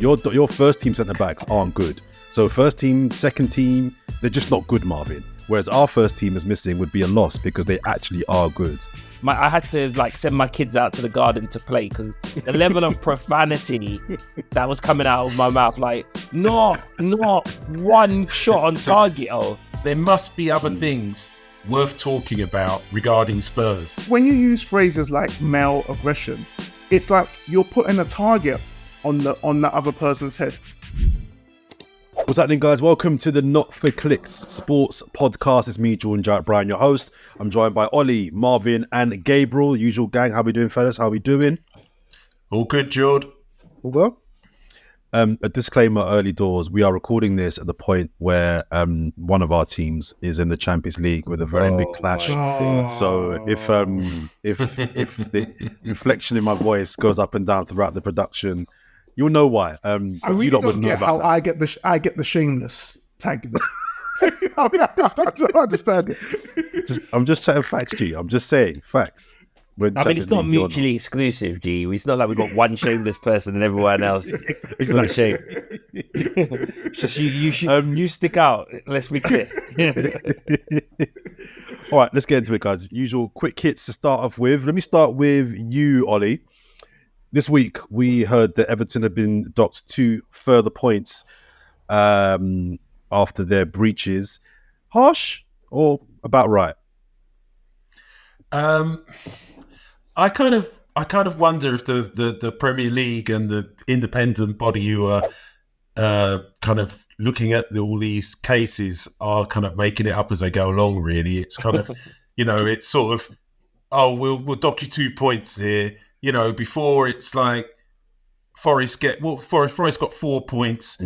Your first team centre backs aren't good. So first team, second team, they're just not good, Marvin. Whereas our first team is missing would be a loss because they actually are good. I had to send my kids out to the garden to play because the level of profanity that was coming out of my mouth, not one shot on target. Oh, there must be other things worth talking about regarding Spurs. When you use phrases like male aggression, it's like you're putting a target on the other person's head. What's happening, guys? Welcome to the Not for Clicks Sports Podcast. It's me, Jordan Jarrett Bryan, your host. I'm joined by Ollie, Marvin, and Gabriel. Usual gang. How we doing, fellas? How we doing? All good, Jord. All well. A disclaimer early doors. We are recording this at the point where one of our teams is in the Champions League with a very big clash. So if the inflection in my voice goes up and down throughout the production, you'll know why. I really don't get how I get the shameless tag. I don't understand it. I'm just saying facts, G. I'm just saying facts. It's not mutually exclusive, G. It's not like we've got one shameless person and everyone else is not shame. Just you stick out. Let's be clear. All right, let's get into it, guys. Usual quick hits to start off with. Let me start with you, Ollie. This week, we heard that Everton have been docked 2 further points after their breaches. Harsh or about right? I kind of wonder if the Premier League and the independent body who are kind of looking at all these cases are kind of making it up as they go along. Really, it's kind of it's sort of we'll dock you 2 points here. Before it's like Forest got 4 points,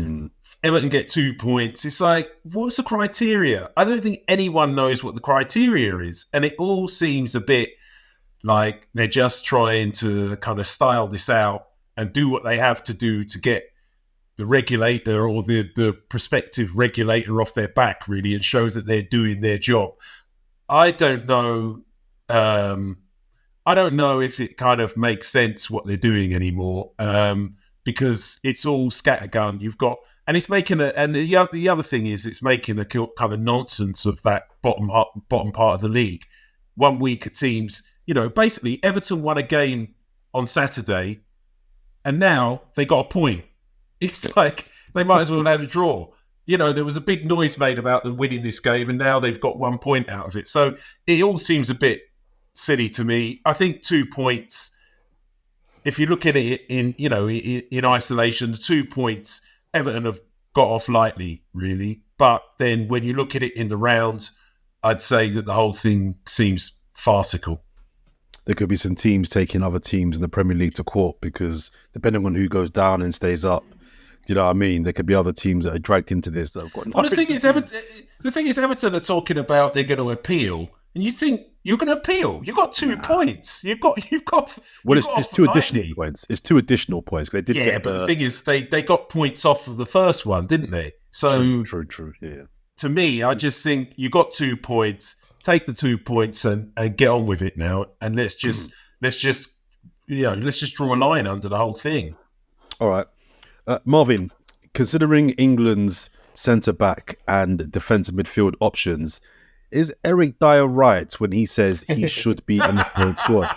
Everton get 2 points. It's like, what's the criteria? I don't think anyone knows what the criteria is. And it all seems a bit like they're just trying to kind of style this out and do what they have to do to get the regulator or the prospective regulator off their back, really, and show that they're doing their job. I don't know. I don't know if it kind of makes sense what they're doing anymore, because it's all scattergun. And it's making the other thing is it's making a kind of nonsense of that bottom part of the league. 1 week of teams, basically Everton won a game on Saturday, and now they got a point. It's like they might as well have had a draw. There was a big noise made about them winning this game, and now they've got 1 point out of it. So it all seems a bit silly to me. I think 2 points, if you look at it in isolation, the 2 points Everton have got off lightly, really. But then when you look at it in the round, I'd say that the whole thing seems farcical. There could be some teams taking other teams in the Premier League to court because depending on who goes down and stays up, do you know what I mean? There could be other teams that are dragged into this that have got nothing. The thing is, Everton are talking about they're going to appeal. And you think you're going to appeal? You've got 2 points. You've got. Well, it's 2 additional points. It's 2 additional points. They did. Yeah, but the thing is, they got points off of the first one, didn't they? So true. Yeah. To me, I just think you got 2 points. Take the 2 points and get on with it now. And let's just draw a line under the whole thing. All right, Marvin. Considering England's centre back and defensive midfield options, is Eric Dyer right when he says he should be in the third squad?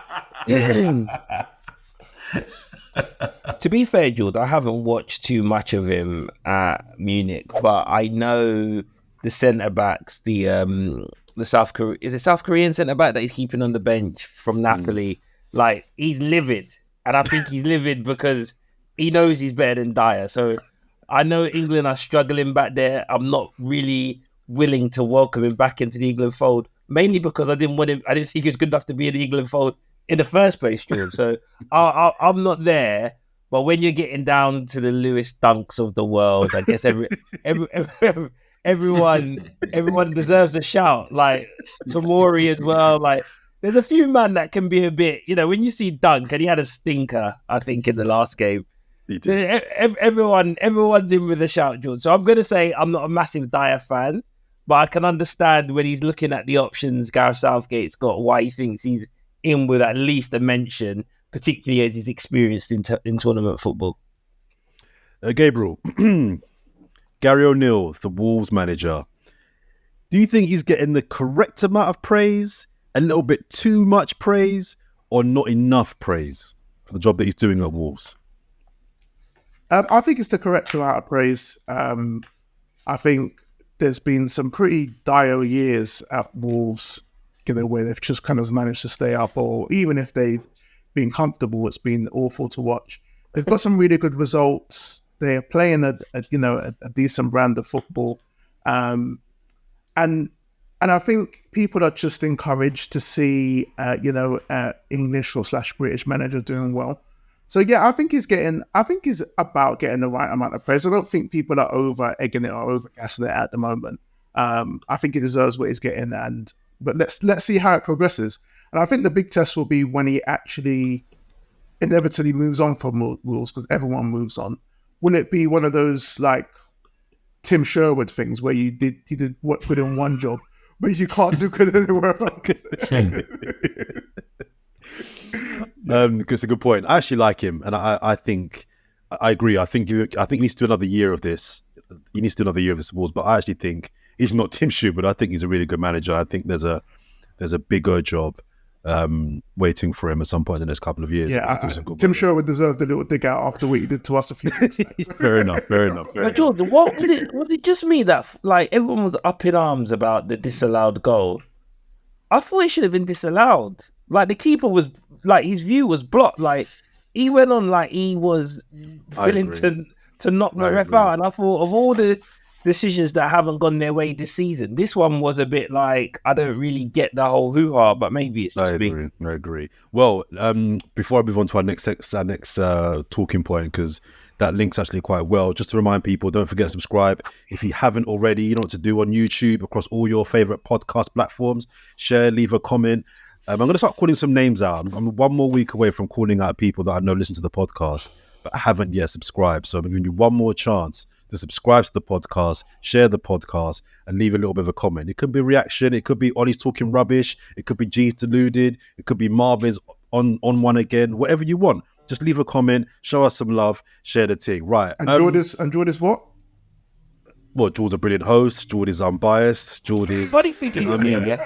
To be fair, Jordan, I haven't watched too much of him at Munich, but I know the centre backs, the South Korean centre back that he's keeping on the bench from Napoli. Like, he's livid, and I think he's livid because he knows he's better than Dyer. So I know England are struggling back there. I'm not really willing to welcome him back into the England fold, mainly because I didn't think he was good enough to be in the England fold in the first place, Jordan. So I'm not there. But when you're getting down to the Lewis Dunks of the world, I guess everyone deserves a shout. Like Tomori as well. Like there's a few man that can be a bit, when you see Dunk, and he had a stinker, I think, in the last game. Everyone's in with a shout, Jordan. So I'm going to say I'm not a massive Dyer fan, but I can understand when he's looking at the options Gareth Southgate's got, why he thinks he's in with at least a mention, particularly as he's experienced in tournament football. Gabriel, Gary O'Neill, the Wolves manager. Do you think he's getting the correct amount of praise, a little bit too much praise, or not enough praise for the job that he's doing at Wolves? I think it's the correct amount of praise. I think there's been some pretty dire years at Wolves, where they've just kind of managed to stay up, or even if they've been comfortable, it's been awful to watch. They've got some really good results. They're playing a decent brand of football, and I think people are just encouraged to see English or / British manager doing well. So yeah, I think he's about getting the right amount of praise. I don't think people are over egging it or over gassing it at the moment. I think he deserves what he's getting, but let's see how it progresses. And I think the big test will be when he actually inevitably moves on from Wolves, because everyone moves on. Will it be one of those like Tim Sherwood things where you did what good in one job, but you can't do good anywhere else? It's a good point. I actually like him, and I think I agree. I think he needs to do another year of this. He needs to do another year of this Wolves, but I actually think he's not Tim Sherwood, but I think he's a really good manager. I think there's a bigger job waiting for him at some point in the next couple of years. Yeah, Tim Sherwood deserved a little dig out after what he did to us a few years back. Fair enough. But Jordan, was it just me that like everyone was up in arms about the disallowed goal? I thought it should have been disallowed. Like the keeper was like his view was blocked. Like he went on like he was willing to knock the ref out. And I thought of all the decisions that haven't gone their way this season, this one was a bit like I don't really get the whole hoo-ha, but maybe it's just me. I agree. Well, before I move on to our next talking point, because that links actually quite well, just to remind people, don't forget to subscribe. If you haven't already, you know what to do on YouTube, across all your favorite podcast platforms. Share, leave a comment. I'm going to start calling some names out. I'm 1 more week away from calling out people that I know listen to the podcast, but haven't yet subscribed. So I'm giving you one more chance to subscribe to the podcast, share the podcast, and leave a little bit of a comment. It could be a reaction. It could be Ollie's talking rubbish. It could be G's deluded. It could be Marvin's on one again. Whatever you want. Just leave a comment, show us some love, share the thing. Right. And Jordan's what? What, Jordan's a brilliant host. Jordan's unbiased. Jordan's... Funny thing is,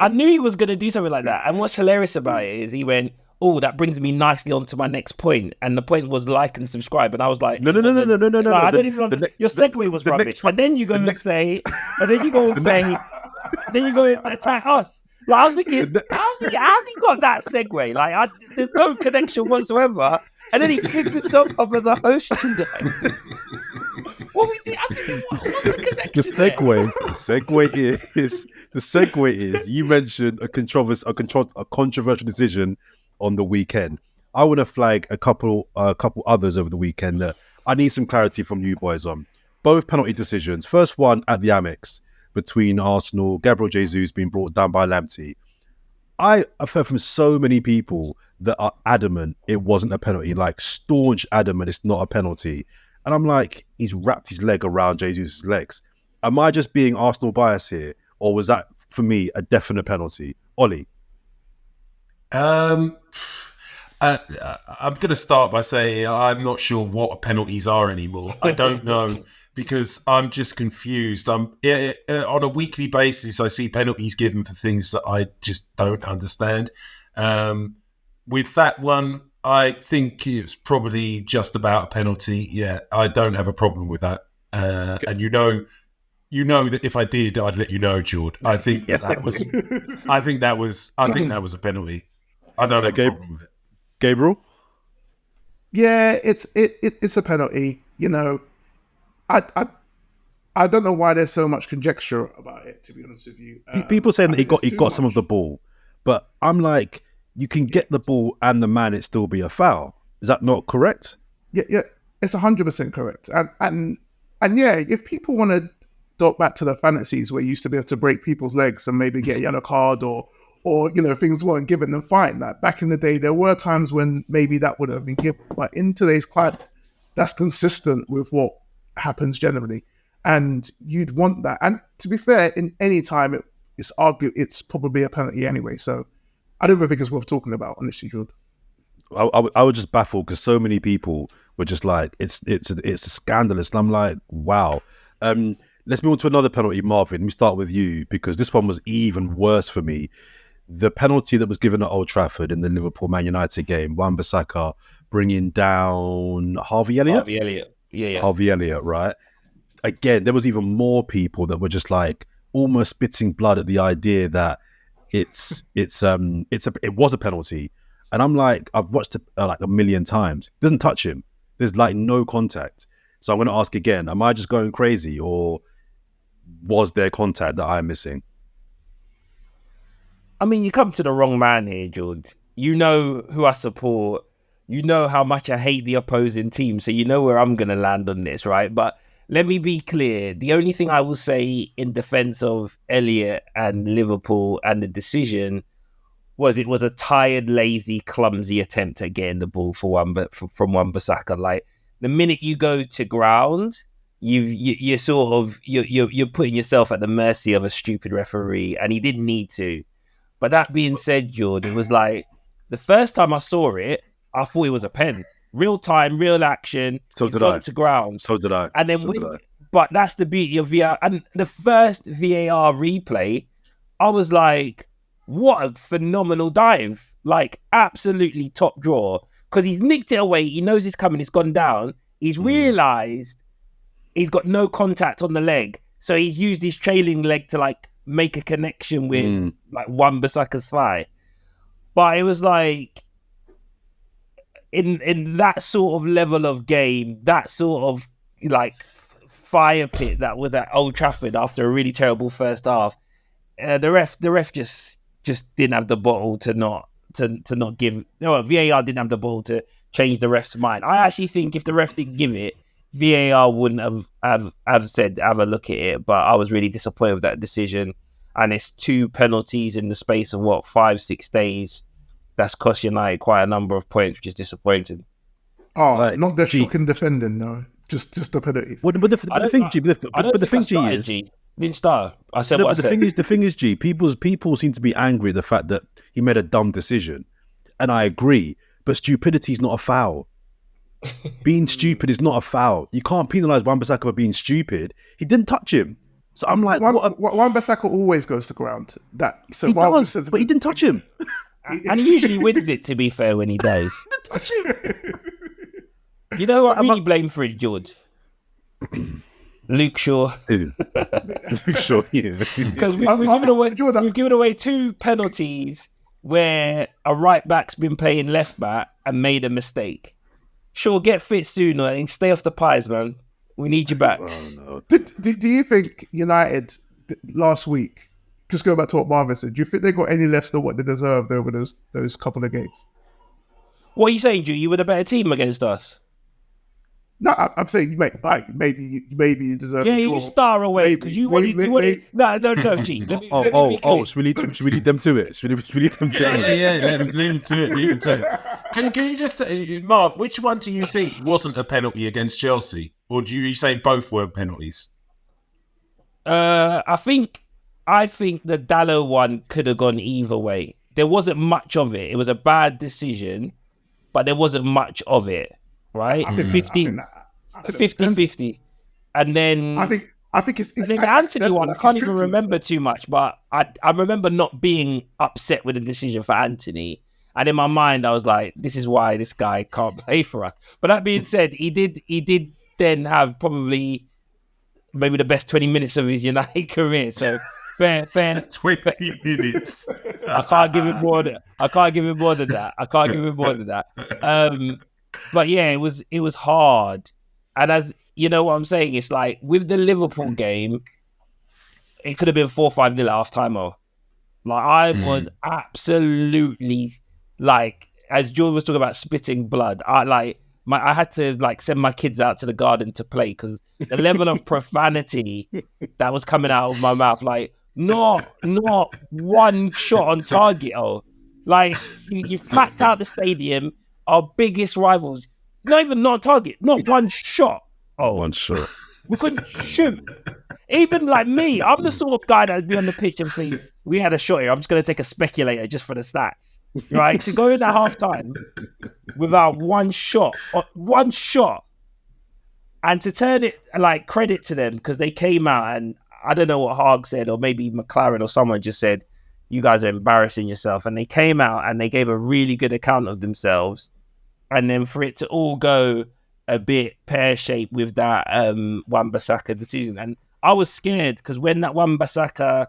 I knew he was going to do something like that. And what's hilarious about it is he went, oh, that brings me nicely on to my next point. And the point was like and subscribe. And I was like, no. I don't even understand. Your segue was rubbish. And then you go and say, then you go and attack us. Like, I was thinking, how's he got that segue? Like, there's no connection whatsoever. And then he picked himself up as a host today. What we did? I was thinking, what's the connection? The segue is you mentioned a controversial decision on the weekend. I want to flag a couple others over the weekend that I need some clarity from you boys on. Both penalty decisions. First one at the Amex between Arsenal, Gabriel Jesus being brought down by Lamptey. I've heard from so many people that are adamant it wasn't a penalty, like staunch adamant it's not a penalty. And I'm like, he's wrapped his leg around Jesus' legs. Am I just being Arsenal biased here? Or was that, for me, a definite penalty? Ollie? I'm going to start by saying I'm not sure what penalties are anymore. I don't know, because I'm just confused. On a weekly basis, I see penalties given for things that I just don't understand. With that one, I think it's probably just about a penalty. Yeah, I don't have a problem with that. And you know that if I did, I'd let you know, Jord. I think that was a penalty. I don't have a problem with it. Gabriel? Yeah, it's a penalty. You know, I don't know why there's so much conjecture about it, to be honest with you. People saying that he got some of the ball, but I'm like, you can get the ball and the man, it still be a foul. Is that not correct? Yeah, it's 100% correct. And yeah, if people want to dot back to the fantasies where you used to be able to break people's legs and maybe get a yellow card or things weren't given, then fine. Like back in the day, there were times when maybe that would have been given, but in today's climate, that's consistent with what happens generally, and you'd want that. And to be fair, in any time, it's probably a penalty anyway. So I don't even think it's worth talking about, honestly, Jude. I was just baffled because so many people were just like, it's scandalous. And I'm like, wow. Let's move on to another penalty, Marvin. Let me start with you because this one was even worse for me. The penalty that was given at Old Trafford in the Liverpool-Man United game, Wan-Bissaka bringing down Harvey Elliott. Yeah. Harvey Elliott, right? Again, there was even more people that were just like almost spitting blood at the idea that it was a penalty. And I'm like, I've watched it like a million times. Doesn't touch him. There's like no contact. So I'm going to ask again, am I just going crazy or was there contact that I'm missing? I mean, you come to the wrong man here, George. You know who I support. You know how much I hate the opposing team. So you know where I'm going to land on this, right? But let me be clear. The only thing I will say in defense of Elliott and Liverpool and the decision was it was a tired, lazy, clumsy attempt at getting the ball from Wan-Bissaka. Like the minute you go to ground, you're putting yourself at the mercy of a stupid referee, and he didn't need to. But that being said, George, it was like the first time I saw it, I thought it was a pen. Real time, real action. So did I. To ground. So did I. And then, but that's the beauty of VAR. And the first VAR replay, I was like, what a phenomenal dive. Like, absolutely top draw. Because he's nicked it away. He knows it's coming. It's gone down. He's realised he's got no contact on the leg. So he's used his trailing leg to, like, make a connection with, like, Wan-Bissaka's thigh. But it was like, in that sort of level of game, that sort of, like, fire pit that was at Old Trafford after a really terrible first half, the ref just didn't have the bottle to not give. No, VAR didn't have the ball to change the ref's mind. I actually think if the ref didn't give it, VAR wouldn't have said have a look at it. But I was really disappointed with that decision, and it's 2 penalties in the space of 5-6 days. That's cost United quite a number of points, which is disappointing. Oh, like, not the shocking defending, no. Just the penalties. But the thing, G, is didn't start. I said what I said. The thing is, G, people seem to be angry at the fact that he made a dumb decision, and I agree. But stupidity is not a foul. Being stupid is not a foul. You can't penalise Wan-Bissaka for being stupid. He didn't touch him. So I'm like, Wan-Bissaka always goes to ground. He does, but he didn't touch him. And he usually wins it, to be fair, when he does. Touch him. You know what I really blame for it, George? Luke Shaw. Luke Shaw, yeah. Because we've given away 2 penalties where a right back's been playing left back and made a mistake. Shaw, get fit sooner and stay off the pies, man. We need you back. Oh, no. Do you think United last week, just go back to what Marvin said, do you think they got any less than what they deserved over those couple of games? What are you saying, Drew? You were the better team against us? No, I'm saying, mate, maybe you deserve. Yeah, you star away because you wanted. No, G. Should we lead them to it? Should we lead them to it? Yeah, lead them to it. Can you just say, Marv, which one do you think wasn't a penalty against Chelsea, or do you say both were penalties? I think the Dallo one could have gone either way. There wasn't much of it. It was a bad decision, but there wasn't much of it. Right, 50-50, and then I think it's the Anthony one. I can't even remember too much, but I remember not being upset with the decision for Anthony. And in my mind, I was like, "This is why this guy can't play for us." But that being said, he did then have probably maybe the best 20 minutes of his United career. So fair. 20 minutes. I can't give it more than that. But yeah, it was hard. And as you know what I'm saying, it's like with the Liverpool game, it could have been 4-5 nil at half time. Like I was absolutely like, as George was talking about spitting blood, I had to like send my kids out to the garden to play because the level of profanity that was coming out of my mouth, like not one shot on target. Like you've packed out the stadium. Our biggest rivals, not on target, not one shot. One shot. We couldn't shoot. Even like me, I'm the sort of guy that'd be on the pitch and think, we had a shot here. I'm just going to take a speculator just for the stats, right? To go in at halftime without one shot, and to turn it like credit to them because they came out and I don't know what Haag said or maybe McLaren or someone just said, you guys are embarrassing yourself. And they came out and they gave a really good account of themselves. And then for it to all go a bit pear-shaped with that Wan-Bissaka decision. And I was scared because when that Wan-Bissaka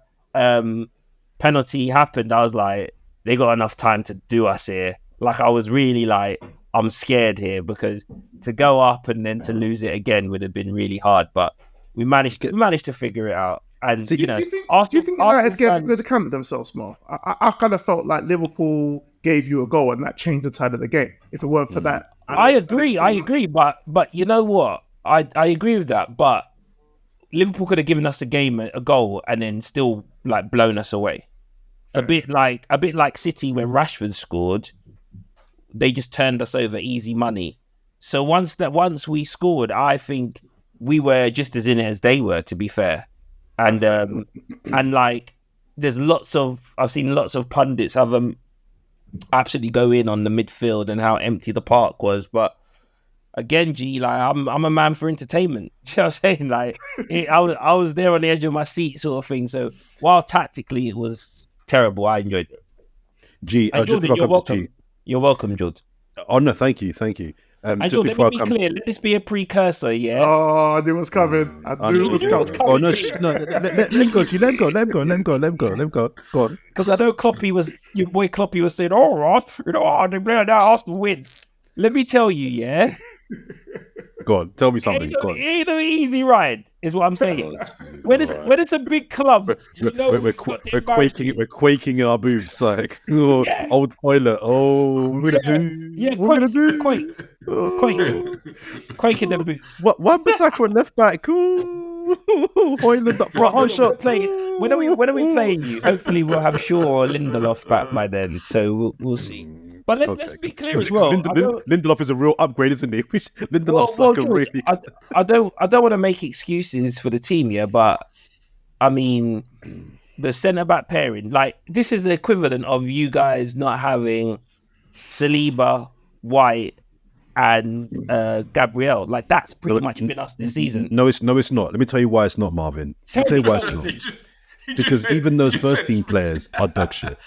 penalty happened, I was like, they got enough time to do us here. Like, I was really like, I'm scared here because to go up and then to lose it again would have been really hard. But we managed to figure it out. And, do you think United gave a good account of themselves, Marv? I kind of felt like Liverpool gave you a goal and that changed the tide of the game. If it weren't for that. I agree. But you know what? I agree with that. But Liverpool could have given us a goal and then still like blown us away. Fair. A bit like City when Rashford scored, they just turned us over easy money. So once we scored, I think we were just as in it as they were, to be fair. And and like I've seen lots of pundits have them absolutely go in on the midfield and how empty the park was, but again, like I'm a man for entertainment. Do you know what I'm saying? Like I was there on the edge of my seat, sort of thing. So while tactically it was terrible, I enjoyed it. Jordan, you're welcome. You're welcome, Jude. Oh no, thank you. And Jude, let me be clear. Let this be a precursor, yeah. Oh, I knew it was coming. I knew it was coming. Oh no, let him go. Go on. Because I know your boy Kloppy was saying, "Oh, Ross, they play now, Arsenal win." Let me tell you, yeah. Go on, tell me something. It ain't an easy ride, is what I'm saying. When it's a big club, we're quaking in our boots, like old toilet. Oh, we're gonna do. Quake in the boots. What? Wan-Bissaka on left back. Hoyland up front. Shot play. When are we playing you? Hopefully we'll have Shaw or Lindelof back by then. So we'll see. But let's be clear as well. Lindelof is a real upgrade, isn't he? Lindelof's really. I don't want to make excuses for the team, yeah, but I mean the centre back pairing, like this is the equivalent of you guys not having Saliba, White, and Gabriel. Like that's pretty much been us this season. No, it's not. Let me tell you why it's not, Marvin. Let me tell you why it's not. Because even those first team players are dog shit.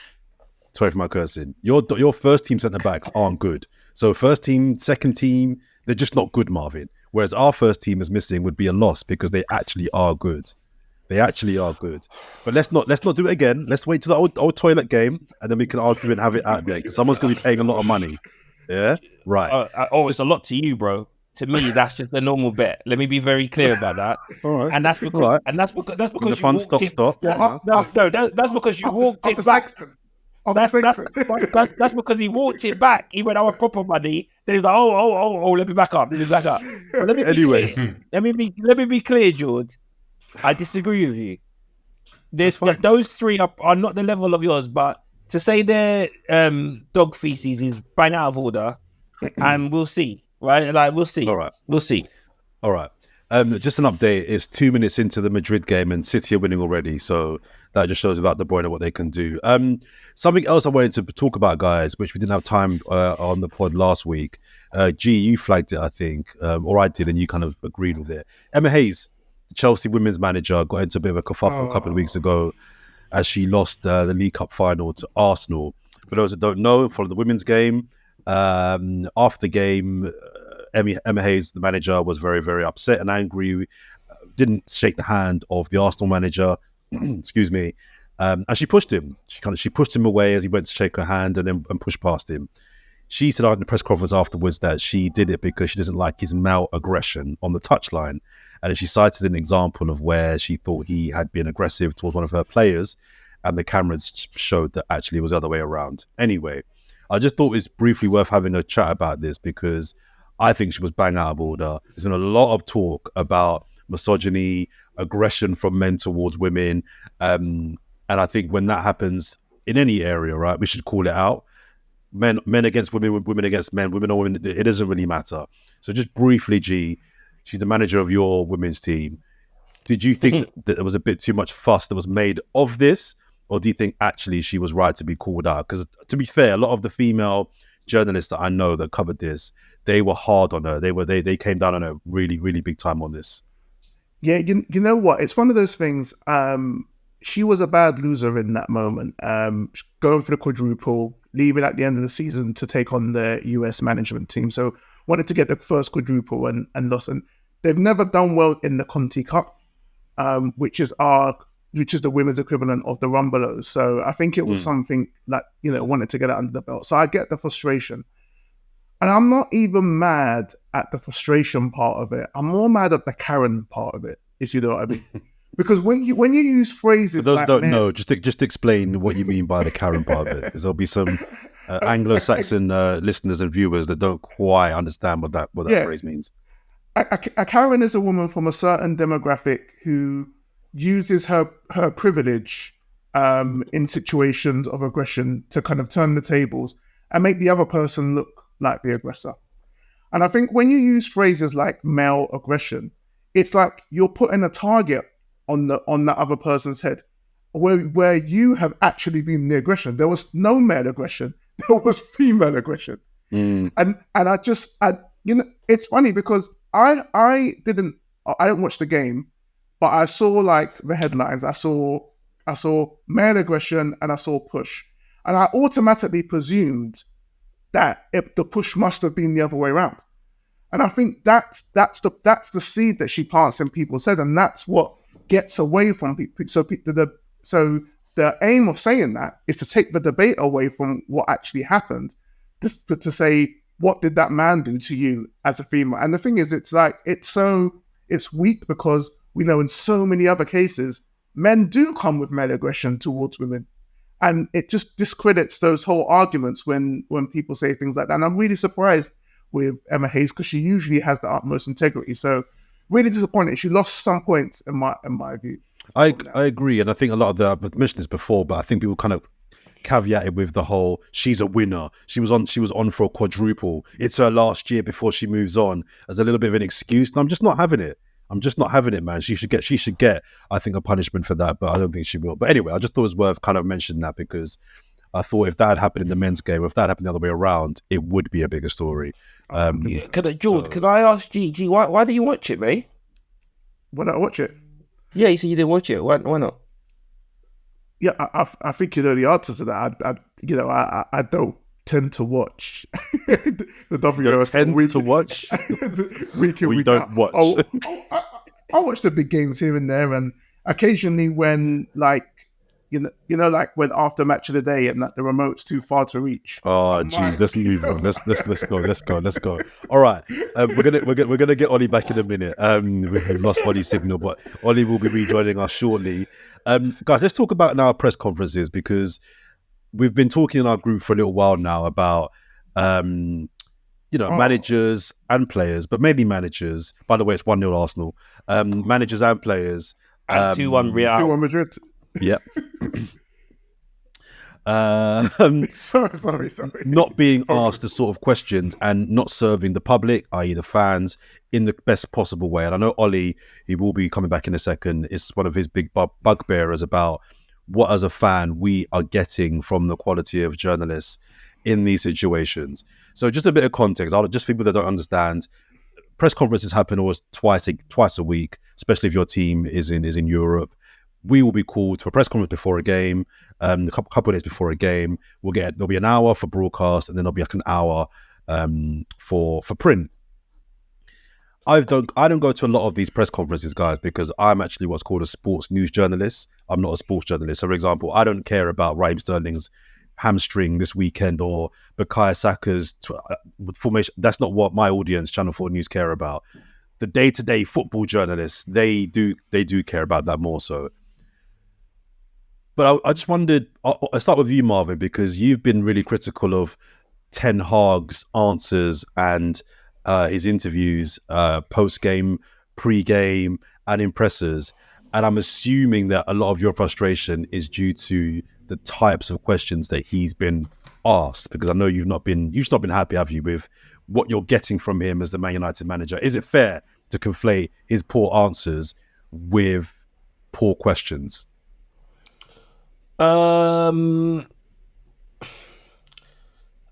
Sorry for my cursing. Your first team centre backs aren't good. So first team, second team, they're just not good, Marvin. Whereas our first team is missing would be a loss because they actually are good. But let's not do it again. Let's wait till the old toilet game and then we can argue and have it out there because someone's going to be paying a lot of money. Yeah, right. It's a lot to you, bro. To me, that's just a normal bet. Let me be very clear about that. All right. And that's because that's because the fun stop. That's because you walked it back. That's because he walked it back. He went, "Our proper money." Then he's like, "Oh, let me back up." But let me be clear, George. I disagree with you. Those three are not the level of yours, but to say their dog feces is bang out of order, and we'll see, right? Like we'll see. All right, we'll see. All right. Just an update. It's 2 minutes into the Madrid game, and City are winning already. So that just shows about De Bruyne what they can do. Something else I wanted to talk about, guys, which we didn't have time on the pod last week. You flagged it, I think, or I did, and you kind of agreed with it. Emma Hayes, the Chelsea women's manager, got into a bit of a kerfuffle a couple of weeks ago as she lost the League Cup final to Arsenal. For those that don't know, for the women's game, after the game, Emma Hayes, the manager, was very, very upset and angry. Didn't shake the hand of the Arsenal manager. Excuse me. And she pushed him. She pushed him away as he went to shake her hand and pushed past him. She said in the press conference afterwards that she did it because she doesn't like his male aggression on the touchline. And she cited an example of where she thought he had been aggressive towards one of her players, and the cameras showed that actually it was the other way around. Anyway, I just thought it's briefly worth having a chat about this because I think she was bang out of order. There's been a lot of talk about misogyny, aggression from men towards women. And I think when that happens in any area, right, we should call it out. Men against women, women against men, women or women, it doesn't really matter. So just briefly, G, she's the manager of your women's team. Did you think that there was a bit too much fuss that was made of this? or do you think actually she was right to be called out? Because to be fair, a lot of the female journalists that I know that covered this, they were hard on her. They came down on her really, really big time on this. Yeah, you know what? It's one of those things. She was a bad loser in that moment. Going for the quadruple, leaving at the end of the season to take on the US management team. So wanted to get the first quadruple and lost. And they've never done well in the Conti Cup, which is the women's equivalent of the Rumbelows. So I think it was something that, wanted to get it under the belt. So I get the frustration. And I'm not even mad at the frustration part of it. I'm more mad at the Karen part of it, if you know what I mean. Because when you use phrases For those like... don't know, just explain what you mean by the Karen part of it. Because there'll be some Anglo-Saxon listeners and viewers that don't quite understand what that phrase means. A Karen is a woman from a certain demographic who uses her privilege in situations of aggression to kind of turn the tables and make the other person look like the aggressor. And I think when you use phrases like male aggression, it's like you're putting a target on the other person's head where you have actually been the aggression. There was no male aggression, there was female aggression. And it's funny because I didn't watch the game, but I saw like the headlines. I saw male aggression and I saw push, and I automatically presumed that the push must have been the other way around. And I think that's the seed that she plants in people's head, and that's what gets away from people. So the aim of saying that is to take the debate away from what actually happened, just to say, what did that man do to you as a female? And the thing is, it's weak because we know in so many other cases, men do come with male aggression towards women. And it just discredits those whole arguments when people say things like that. And I'm really surprised with Emma Hayes because she usually has the utmost integrity. So really disappointed. She lost some points in my view. I agree. And I think a lot of I've mentioned this before, but I think people kind of caveated with the whole, she's a winner. She was on for a quadruple. It's her last year before she moves on, as a little bit of an excuse. And I'm just not having it. Man. She should get, I think, a punishment for that, but I don't think she will. But anyway, I just thought it was worth kind of mentioning that because I thought if that had happened in the men's game, or if that happened the other way around, it would be a bigger story. Can I ask G, why do you watch it, mate? Why don't I watch it? Yeah, you said you didn't watch it. Why not? Yeah, I think you know the answer to that. I don't tend to watch the WRS. Tend to watch? Week in, week don't out. watch. I watch the big games here and there, and occasionally when like when after match of the day and that the remote's too far to reach. Oh, geez, let's move on. Let's go. All right, we're gonna get Ollie back in a minute. We've lost Ollie's signal, but Ollie will be rejoining us shortly. Guys, let's talk about now press conferences, because we've been talking in our group for a little while now about managers and players, but mainly managers. By the way, it's 1-0 Arsenal. Managers and players. And 2-1 Real. 2-1 Madrid. Yep. Sorry. Not being asked the sort of questions and not serving the public, i.e. the fans, in the best possible way. And I know Ollie, he will be coming back in a second, is one of his big bugbearers about what, as a fan, we are getting from the quality of journalists in these situations. So just a bit of context, just for people that don't understand, press conferences happen almost twice a week, especially if your team is in Europe. We will be called to a press conference before a game, a couple of days before a game. There'll be an hour for broadcast, and then there'll be like an hour for print. I don't go to a lot of these press conferences, guys, because I'm actually what's called a sports news journalist. I'm not a sports journalist. So, for example, I don't care about Raheem Sterling's hamstring this weekend or Bukayo Saka's formation. That's not what my audience, Channel 4 News, care about. The day-to-day football journalists, they do care about that more so. But I just wondered, I'll start with you, Marvin, because you've been really critical of Ten Hag's answers and his interviews, post-game, pre-game, and in pressers. And I'm assuming that a lot of your frustration is due to the types of questions that he's been asked, because I know you've not been happy, have you, with what you're getting from him as the Man United manager? Is it fair to conflate his poor answers with poor questions?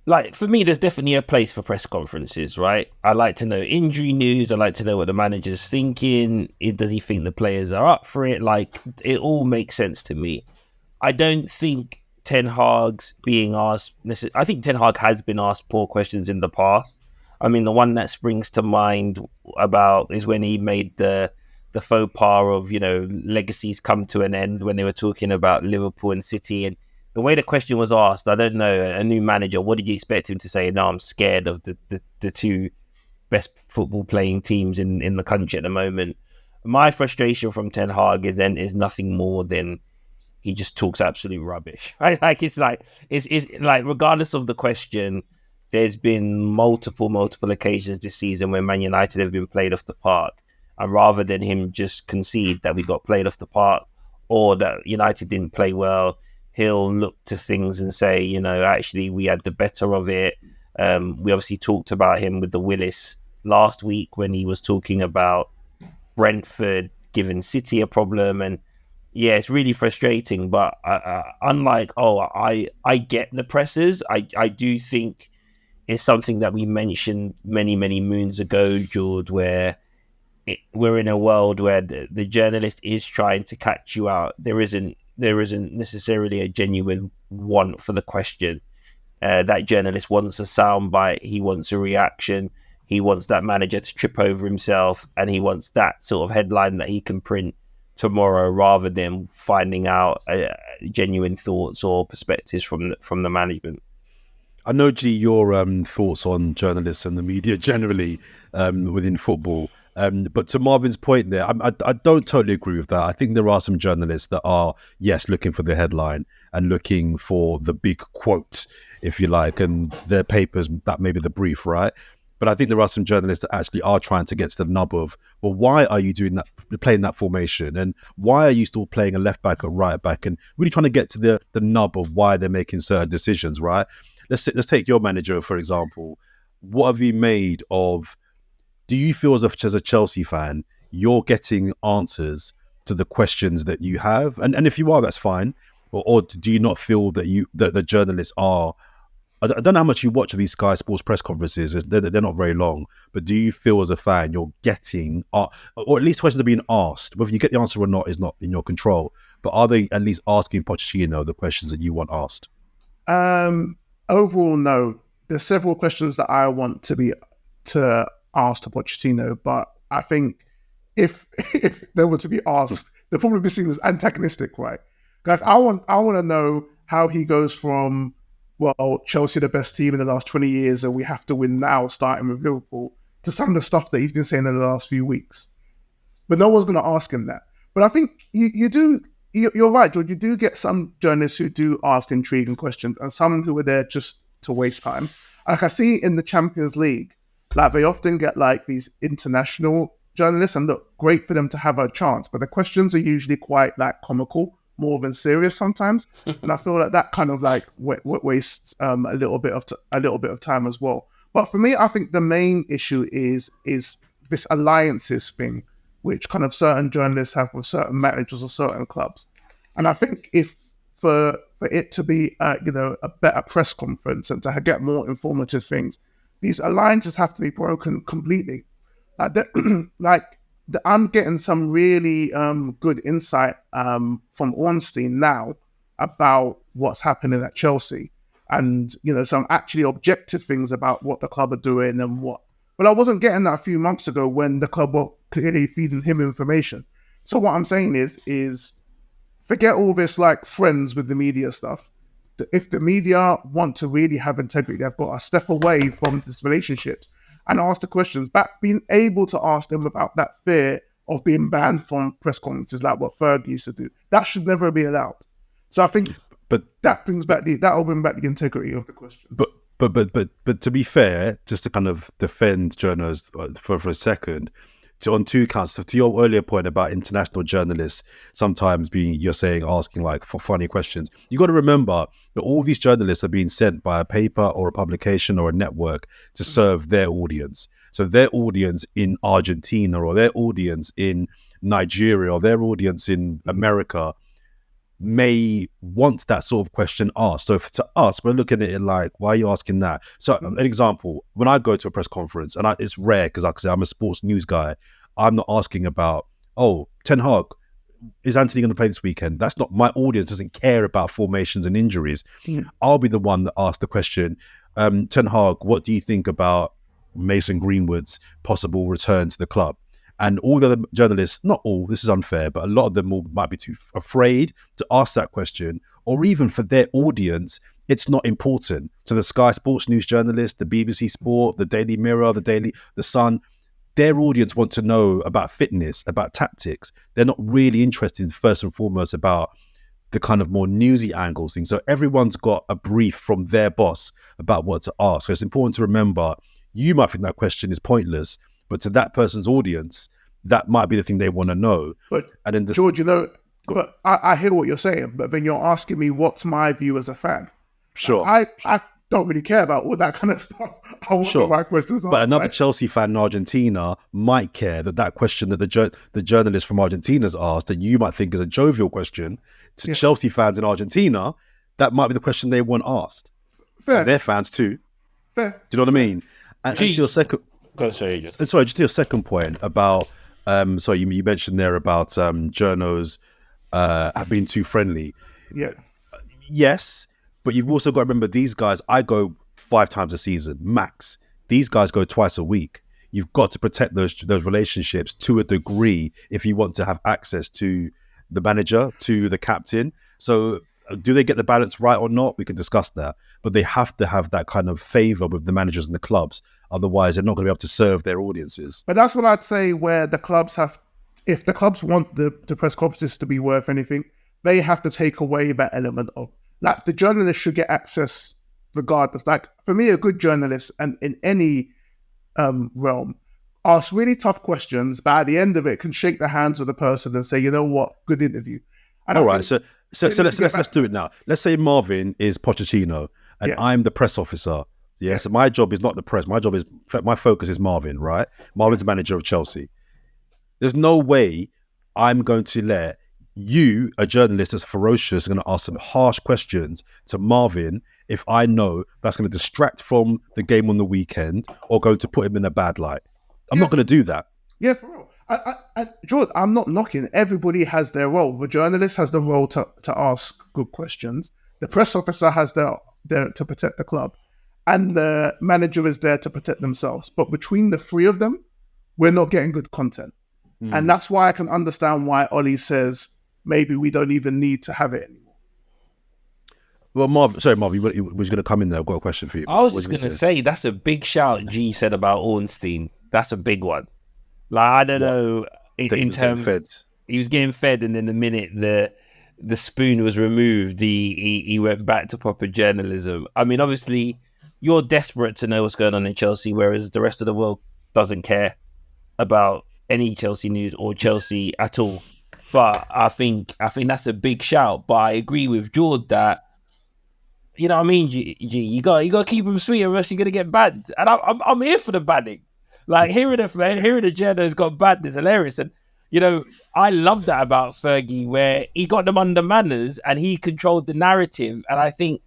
Like, for me, there's definitely a place for press conferences, right? I like to know injury news. I like to know what the manager's thinking. Does he think the players are up for it? Like, it all makes sense to me. I don't think Ten Hag's being asked. I think Ten Hag has been asked poor questions in the past. I mean, the one that springs to mind about is when he made the faux pas of, legacies come to an end, when they were talking about Liverpool and City, and the way the question was asked, I don't know, a new manager, what did you expect him to say? No, I'm scared of the two best football playing teams in the country at the moment. My frustration from Ten Hag is nothing more than he just talks absolute rubbish. Right? It's like regardless of the question, there's been multiple occasions this season where Man United have been played off the park, and rather than him just concede that we got played off the park or that United didn't play well, he'll look to things and say, actually we had the better of it. We obviously talked about him with the Willis last week when he was talking about Brentford giving City a problem, and yeah, it's really frustrating. But unlike, I get the presses. I do think it's something that we mentioned many moons ago, George, where we're in a world where the journalist is trying to catch you out. There isn't necessarily a genuine want for the question. That journalist wants a soundbite. He wants a reaction. He wants that manager to trip over himself, and he wants that sort of headline that he can print tomorrow, rather than finding out genuine thoughts or perspectives from the management. I know, G, your thoughts on journalists and the media generally within football. But to Marvin's point there, I don't totally agree with that. I think there are some journalists that are, yes, looking for the headline and looking for the big quote, if you like, and their papers, that may be the brief, right? But I think there are some journalists that actually are trying to get to the nub of, well, why are you doing that, playing that formation? And why are you still playing a left back or right back? And really trying to get to the nub of why they're making certain decisions, right? Let's take your manager, for example. What have you made of, do you feel as a Chelsea fan, you're getting answers to the questions that you have? And if you are, that's fine. Or do you not feel that the journalists are, I don't know how much you watch of these Sky Sports press conferences. They're not very long. But do you feel as a fan you're getting, or at least questions are being asked? Whether you get the answer or not is not in your control. But are they at least asking Pochettino the questions that you want asked? Overall, no. There's several questions that I want to ask to Pochettino, but I think if they were to be asked, they'll probably be seen as antagonistic, right? Like I want to know how he goes from, well, Chelsea the best team in the last 20 years and we have to win now, starting with Liverpool, to some of the stuff that he's been saying in the last few weeks. But no one's going to ask him that. But I think you're right, George. You do get some journalists who do ask intriguing questions, and some who are there just to waste time. Like I see in the Champions League, like they often get like these international journalists, and look, great for them to have a chance, but the questions are usually quite like comical, more than serious sometimes. And I feel like that kind of like wastes a little bit of time as well. But for me, I think the main issue is this alliances thing, which kind of certain journalists have with certain managers or certain clubs. And I think if for it to be a better press conference and to get more informative things, these alliances have to be broken completely. I'm getting some really good insight from Ornstein now about what's happening at Chelsea, and some actually objective things about what the club are doing and what. But I wasn't getting that a few months ago when the club were clearly feeding him information. So what I'm saying is forget all this like friends with the media stuff. If the media want to really have integrity, they've got to step away from these relationships and ask the questions, but being able to ask them without that fear of being banned from press conferences like what Ferg used to do. That should never be allowed. So I think that will bring back the integrity of the questions. But to be fair, just to kind of defend journalists for a second, on two counts, to your earlier point about international journalists sometimes asking like for funny questions, you got to remember that all these journalists are being sent by a paper or a publication or a network to serve their audience. So their audience in Argentina or their audience in Nigeria or their audience in America, may want that sort of question asked. So to us, we're looking at it like, why are you asking that? So an example, when I go to a press conference, and it's rare because like I say, I'm a sports news guy, I'm not asking about, oh, Ten Hag, is Anthony going to play this weekend? That's not, my audience doesn't care about formations and injuries. I'll be the one that asks the question, Ten Hag, what do you think about Mason Greenwood's possible return to the club? And all the other journalists, not all, this is unfair, but a lot of them might be too afraid to ask that question, or even for their audience, it's not important. So the Sky Sports News journalists, the BBC Sport, the Daily Mirror, the Sun, their audience want to know about fitness, about tactics. They're not really interested first and foremost about the kind of more newsy angles things. So everyone's got a brief from their boss about what to ask. So it's important to remember, you might think that question is pointless, but to that person's audience, that might be the thing they want to know. But and then George, but I hear what you're saying, but then you're asking me what's my view as a fan. Sure. I don't really care about all that kind of stuff. I want my questions but asked, another right? Chelsea fan in Argentina might care that question that the journalist from Argentina's asked, that you might think is a jovial question, to Chelsea fans in Argentina, that might be the question they want asked. Fair. And they're fans too. Fair. Do you know what I mean? And to your second... Just to your second point about... you mentioned there about journos have been too friendly. Yeah. Yes, but you've also got to remember, these guys, I go 5 times a season, max. These guys go twice a week. You've got to protect those relationships to a degree if you want to have access to the manager, to the captain. So do they get the balance right or not? We can discuss that. But they have to have that kind of favour with the managers and the clubs. Otherwise, they're not going to be able to serve their audiences. But that's what I'd say, where the clubs have, if the clubs want the press conferences to be worth anything, they have to take away that element of, like, the journalist should get access regardless. Like, for me, a good journalist, and in any realm, asks really tough questions, but at the end of it can shake the hands with the person and say, you know what, good interview. And all right, so let's do it now. Let's say Marvin is Pochettino and I'm the press officer. Yeah, so my job is not the press. My focus is Marvin, right? Marvin's the manager of Chelsea. There's no way I'm going to let you, a journalist that's ferocious, going to ask some harsh questions to Marvin if I know that's going to distract from the game on the weekend or going to put him in a bad light. I'm not going to do that. Yeah, for real. George, I'm not knocking. Everybody has their role. The journalist has the role to ask good questions. The press officer has their to protect the club. And the manager is there to protect themselves. But between the three of them, we're not getting good content. And that's why I can understand why Ollie says maybe we don't even need to have it anymore. Well, Marv, you was going to come in there. I've got a question for you. I was just going to say, that's a big shout G said about Ornstein. That's a big one. Like, I don't know, in terms... He was getting fed, and then the minute the spoon was removed, he went back to proper journalism. I mean, obviously, you're desperate to know what's going on in Chelsea, whereas the rest of the world doesn't care about any Chelsea news or Chelsea at all. But I think that's a big shout. But I agree with George that, you know what I mean, G, you got to keep them sweet, or else you're gonna get banned. And I'm here for the banning. Like, hearing the journos got banned is hilarious. And you know, I love that about Fergie, where he got them under manners and he controlled the narrative. And I think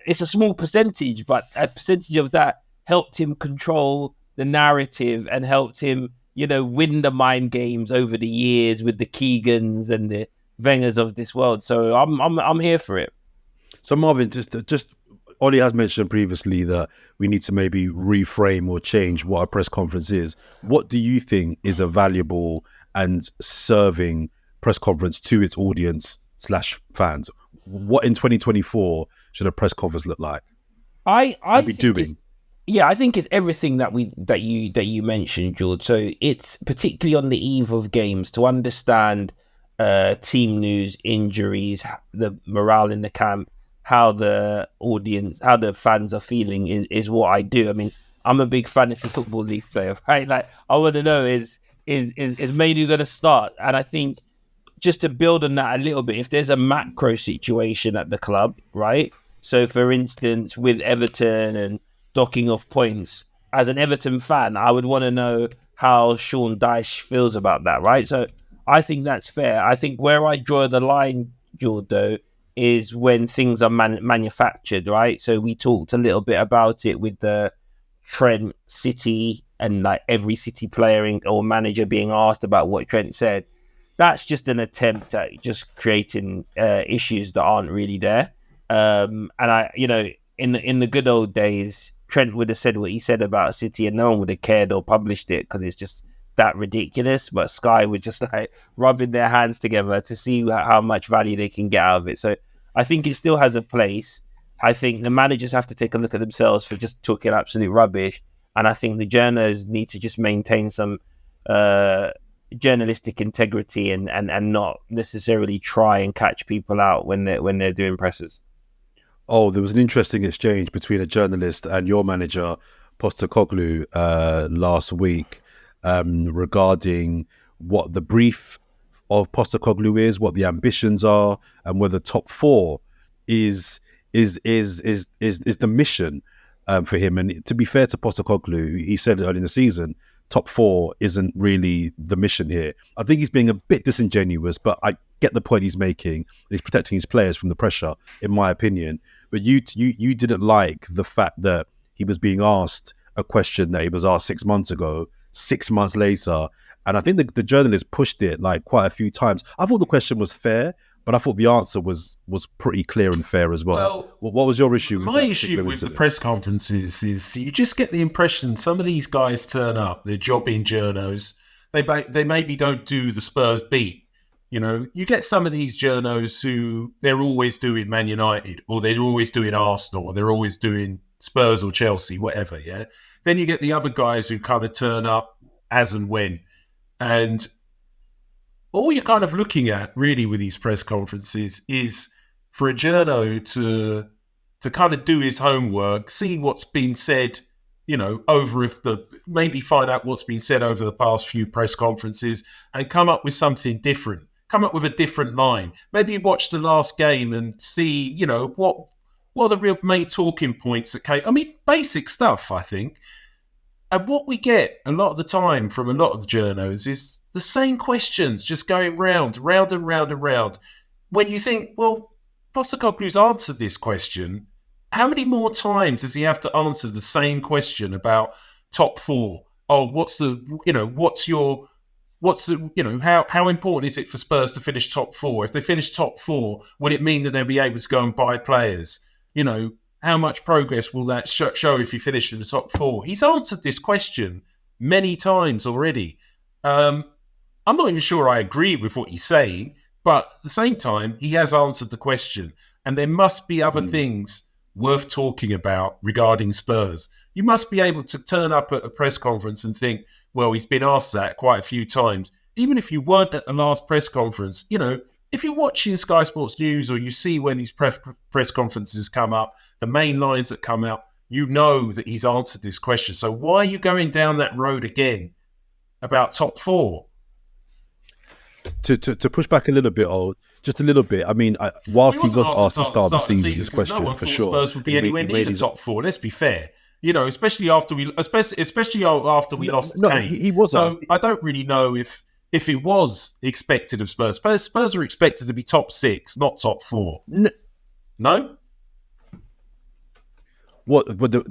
it's a small percentage, but a percentage of that helped him control the narrative and helped him, you know, win the mind games over the years with the Keegans and the Wengers of this world. So I'm here for it. So Marvin, just Ollie has mentioned previously that we need to maybe reframe or change what a press conference is. What do you think is a valuable and serving press conference to its audience / fans? What in 2024 should a press conference look like? I think it's everything that you mentioned, George. So it's particularly on the eve of games to understand team news, injuries, the morale in the camp, how the audience, how the fans are feeling is what I do. I mean, I'm a big fantasy football league player, right? Like, I want to know is Manu going to start? And I think just to build on that a little bit, if there's a macro situation at the club, right? So for instance, with Everton and docking off points, as an Everton fan, I would want to know how Sean Dyche feels about that, right? So I think that's fair. I think where I draw the line, Jordo, is when things are manufactured, right? So we talked a little bit about it with the Trent City and like every City player or manager being asked about what Trent said. That's just an attempt at just creating issues that aren't really there. And in the good old days, Trent would have said what he said about City and no one would have cared or published it because it's just that ridiculous. But Sky were just like rubbing their hands together to see how much value they can get out of it. So I think it still has a place. I think the managers have to take a look at themselves for just talking absolute rubbish. And I think the journos need to just maintain some journalistic integrity and not necessarily try and catch people out when they're doing presses. Oh, there was an interesting exchange between a journalist and your manager, Postecoglou, last week regarding what the brief of Postecoglou is, what the ambitions are, and whether top four is the mission for him. And to be fair to Postecoglou, he said early in the season, top four isn't really the mission here. I think he's being a bit disingenuous, but I get the point he's making. He's protecting his players from the pressure, in my opinion. But you didn't like the fact that he was being asked a question that he was asked 6 months ago, 6 months later. And I think the journalist pushed it like quite a few times. I thought the question was fair, but I thought the answer was pretty clear and fair as well. What was your issue? My issue with the press conferences is you just get the impression some of these guys turn up, they're jobbing journos. They maybe don't do the Spurs beat. You know, you get some of these journos who they're always doing Man United, or they're always doing Arsenal, or they're always doing Spurs or Chelsea, whatever, yeah? Then you get the other guys who kind of turn up as and when. And all you're kind of looking at, really, with these press conferences is for a journo to kind of do his homework, see what's been said, you know, maybe find out what's been said over the past few press conferences and come up with something different. Come up with a different line. Maybe watch the last game and see, you know, what are the real main talking points that came. I mean, basic stuff, I think. And what we get a lot of the time from a lot of the journos is the same questions just going round and round and round. When you think, well, Postecoglou's answered this question, how many more times does he have to answer the same question about top four? Oh, how important is it for Spurs to finish top four? If they finish top four, would it mean that they'll be able to go and buy players? You know, how much progress will that show if you finish in the top four? He's answered this question many times already. I'm not even sure I agree with what he's saying, but at the same time, he has answered the question. And there must be other things worth talking about regarding Spurs. You must be able to turn up at a press conference and think, well, he's been asked that quite a few times. Even if you weren't at the last press conference, you know, if you're watching Sky Sports News or you see when these press conferences come up, the main lines that come out, you know that he's answered this question. So why are you going down that road again about top four? To push back a little bit, just a little bit. I mean, whilst he was asked to start the season, this question no one for thought sure. Spurs would be anywhere near the top four. Let's be fair. You know, especially after we lost Kane. He was. So asked. I don't really know if it was expected of Spurs. Spurs are expected to be top six, not top four. No. What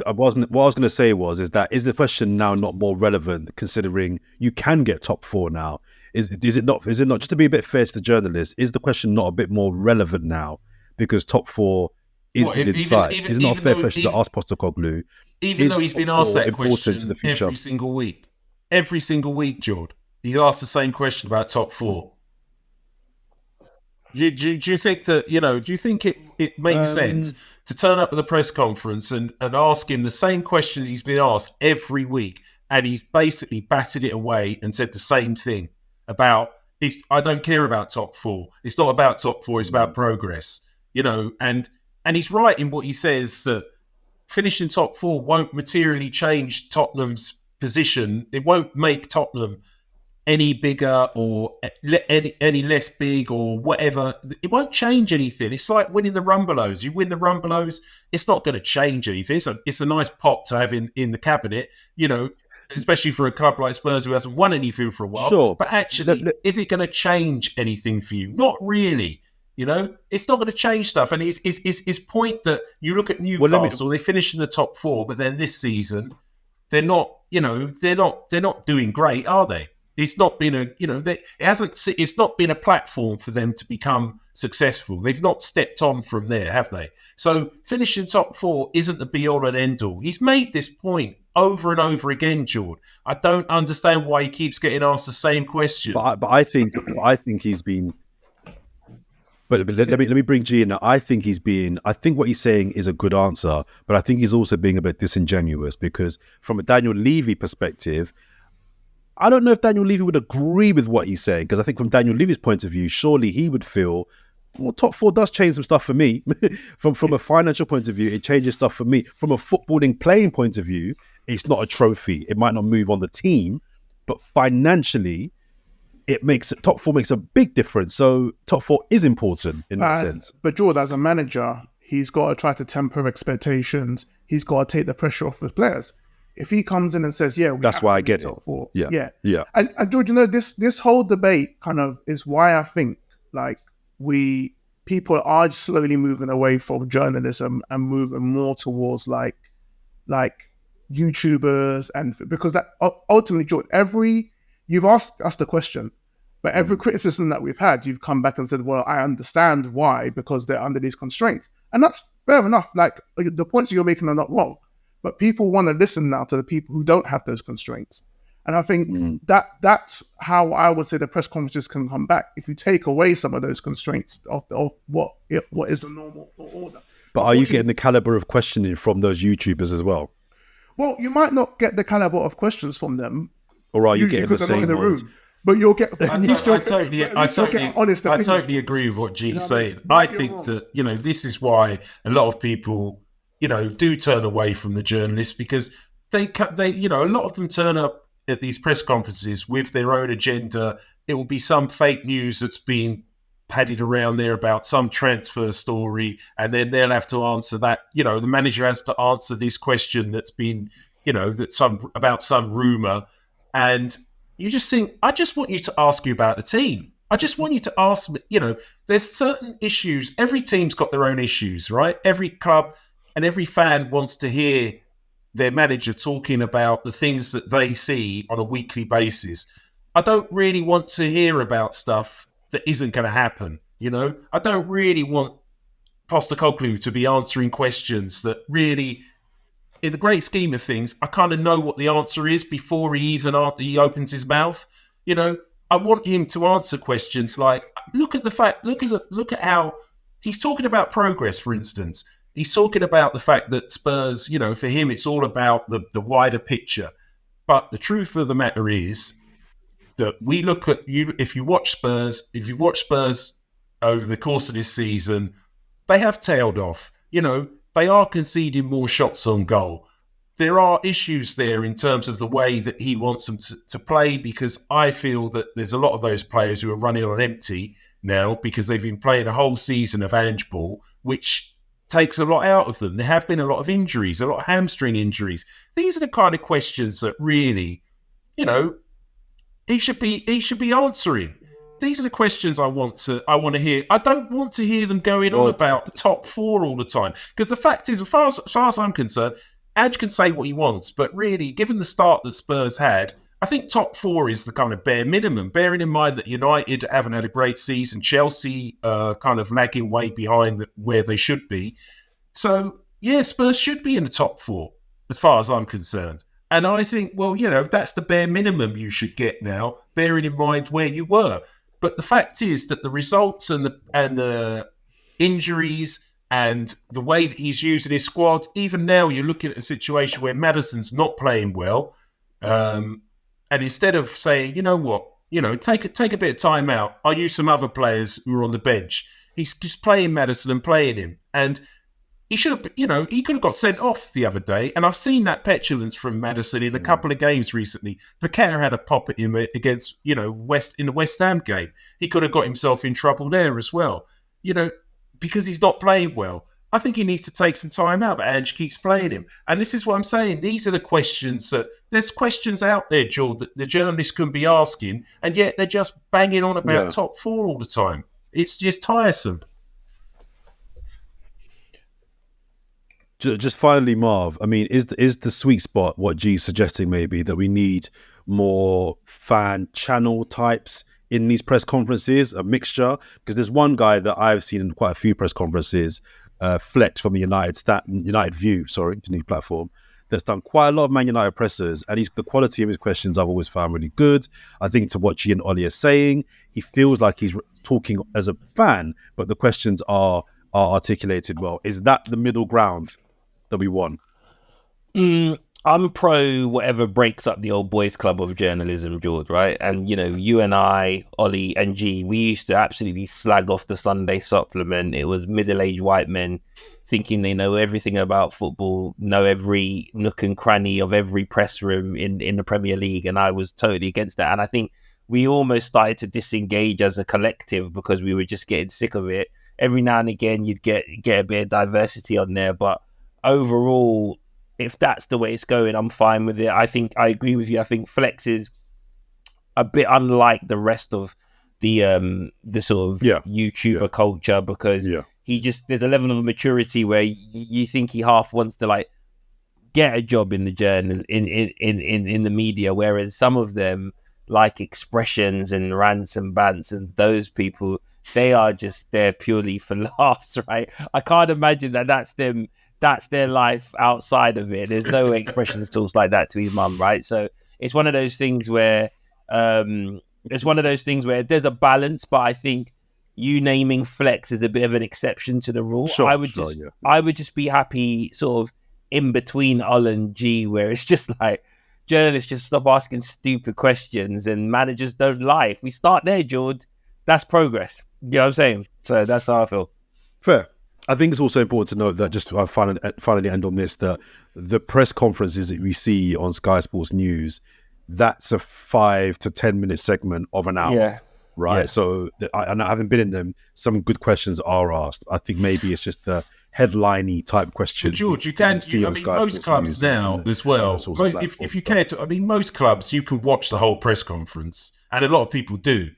I was going to say is the question now not more relevant considering you can get top four now? Is it not? Just to be a bit fair to the journalists, is the question not a bit more relevant now because top four is inside? Is it not a fair question to ask Postecoglou? Even though he's been asked that question to the future? Every single week, George, he's asked the same question about top four. Do you think that, you know, do you think it makes sense to turn up at the press conference and ask him the same question he's been asked every week, and he's basically batted it away and said the same thing about, I don't care about top four. It's not about top four, it's about progress. You know, and he's right in what he says that finishing top four won't materially change Tottenham's position. It won't make Tottenham any bigger or any less big or whatever. It won't change anything. It's like winning the Rumbelows. You win the Rumbelows, it's not going to change anything. It's a nice pop to have in the cabinet, you know, especially for a club like Spurs who hasn't won anything for a while. Sure. But actually, is it going to change anything for you? Not really. You know, it's not going to change stuff. And his point that you look at Newcastle, they finished in the top 4, but then this season they're not. You know, they're not doing great, are they? It's not been it's not been a platform for them to become successful. They've not stepped on from there, have they? So finishing top 4 isn't the be all and end all. He's made this point over and over again, George. I don't understand why he keeps getting asked the same question. But I think he's been. But let me bring G in now. I think what he's saying is a good answer, but I think he's also being a bit disingenuous, because from a Daniel Levy perspective, I don't know if Daniel Levy would agree with what he's saying, because I think from Daniel Levy's point of view, surely he would feel, well, top 4 does change some stuff for me. from a financial point of view, it changes stuff for me. From a footballing playing point of view, it's not a trophy. It might not move on the team, but financially, top 4 makes a big difference. So top 4 is important in that sense. But George, as a manager, he's got to try to temper expectations. He's got to take the pressure off the players. If he comes in and says, "Yeah, that's why I get top it." 4. Yeah. And George, you know, this whole debate kind of is why I think like people are slowly moving away from journalism and moving more towards like YouTubers, and because that ultimately, George, you've asked us the question, but every criticism that we've had, you've come back and said, well, I understand why, because they're under these constraints. And that's fair enough. Like, the points you're making are not wrong, but people want to listen now to the people who don't have those constraints. And I think that's how I would say the press conferences can come back, if you take away some of those constraints of what is the normal order. But are you getting the caliber of questioning from those YouTubers as well? Well, you might not get the caliber of questions from them, or are you getting the same ones? But you'll get. I totally agree with what G's saying. I think that, you know, this is why a lot of people, you know, do turn away from the journalists, because they you know, a lot of them turn up at these press conferences with their own agenda. It will be some fake news that's been padded around there about some transfer story, and then they'll have to answer that. You know, the manager has to answer this question that's been, you know, about some rumor, and you just think, I just want you to ask you about the team. I just want you to ask me, you know, there's certain issues. Every team's got their own issues, right? Every club and every fan wants to hear their manager talking about the things that they see on a weekly basis. I don't really want to hear about stuff that isn't going to happen, you know? I don't really want Postecoglou to be answering questions that really, in the great scheme of things, I kind of know what the answer is before he opens his mouth. You know, I want him to answer questions like, look at how he's talking about progress, for instance. He's talking about the fact that Spurs, you know, for him, it's all about the wider picture. But the truth of the matter is that we look at you. If you've watched Spurs over the course of this season, they have tailed off. You know, they are conceding more shots on goal. There are issues there in terms of the way that he wants them to play, because I feel that there's a lot of those players who are running on empty now because they've been playing a whole season of Ange ball, which takes a lot out of them. There have been a lot of injuries, a lot of hamstring injuries. These are the kind of questions that really, you know, he should be answering. These are the questions I want to hear. I don't want to hear them going on about the top 4 all the time, because the fact is, as far as I'm concerned, Ange can say what he wants, but really, given the start that Spurs had, I think top 4 is the kind of bare minimum, bearing in mind that United haven't had a great season, Chelsea kind of lagging way behind where they should be. So, yeah, Spurs should be in the top 4, as far as I'm concerned. And I think, well, you know, that's the bare minimum you should get now, bearing in mind where you were. But the fact is that the results and the injuries and the way that he's using his squad, even now you're looking at a situation where Maddison's not playing well. And instead of saying, you know what, you know, take a bit of time out, I'll use some other players who are on the bench. He's just playing Maddison and playing him. And he should have, you know, he could have got sent off the other day. And I've seen that petulance from Maddison in a couple of games recently. Paqueta had a pop at him against, you know, in the West Ham game. He could have got himself in trouble there as well, you know, because he's not playing well. I think he needs to take some time out, but Ange keeps playing him. And this is what I'm saying. These are the questions there's questions out there, George, that the journalists can be asking, and yet they're just banging on about top 4 all the time. It's just tiresome. Just finally, Marv, I mean, is the sweet spot what G's suggesting maybe, that we need more fan channel types in these press conferences, a mixture? Because there's one guy that I've seen in quite a few press conferences, Flex from the United View, his new platform, that's done quite a lot of Man United pressers, and the quality of his questions I've always found really good. I think to what G and Ollie are saying, he feels like he's talking as a fan, but the questions are articulated well. Is that the middle ground that we want? I'm pro whatever breaks up the old boys club of journalism, George, right? And, you and I, Ollie and G, we used to absolutely slag off the Sunday supplement. It was middle-aged white men thinking they know everything about football, know every nook and cranny of every press room in the Premier League. And I was totally against that. And I think we almost started to disengage as a collective because we were just getting sick of it. Every now and again, you'd get a bit of diversity on there. But overall, if that's the way it's going, I'm fine with it. I think I agree with you. I think Flex is a bit unlike the rest of the sort of YouTuber culture, because there's a level of maturity where you think he half wants to like get a job in the journal in the media, whereas some of them like expressions and rants and bants, and those people, they are just there purely for laughs, right? I can't imagine that's them. That's their life outside of it. There's no expressions talks like that to his mum, right? So it's one of those things where there's a balance, but I think you naming Flex is a bit of an exception to the rule. I would just be happy sort of in between Ol and G, where it's just like journalists just stop asking stupid questions and managers don't lie. If we start there, George, that's progress. You know what I'm saying? So that's how I feel. Fair. I think it's also important to note that, just to finally end on this, that the press conferences that we see on Sky Sports News, that's a 5 to 10 minute segment of an hour. Yeah. Right. Yeah. So, and I haven't been in them, some good questions are asked. I think maybe it's just the headliney type question. But George, most clubs now as well. If you care to, most clubs, you can watch the whole press conference, and a lot of people do.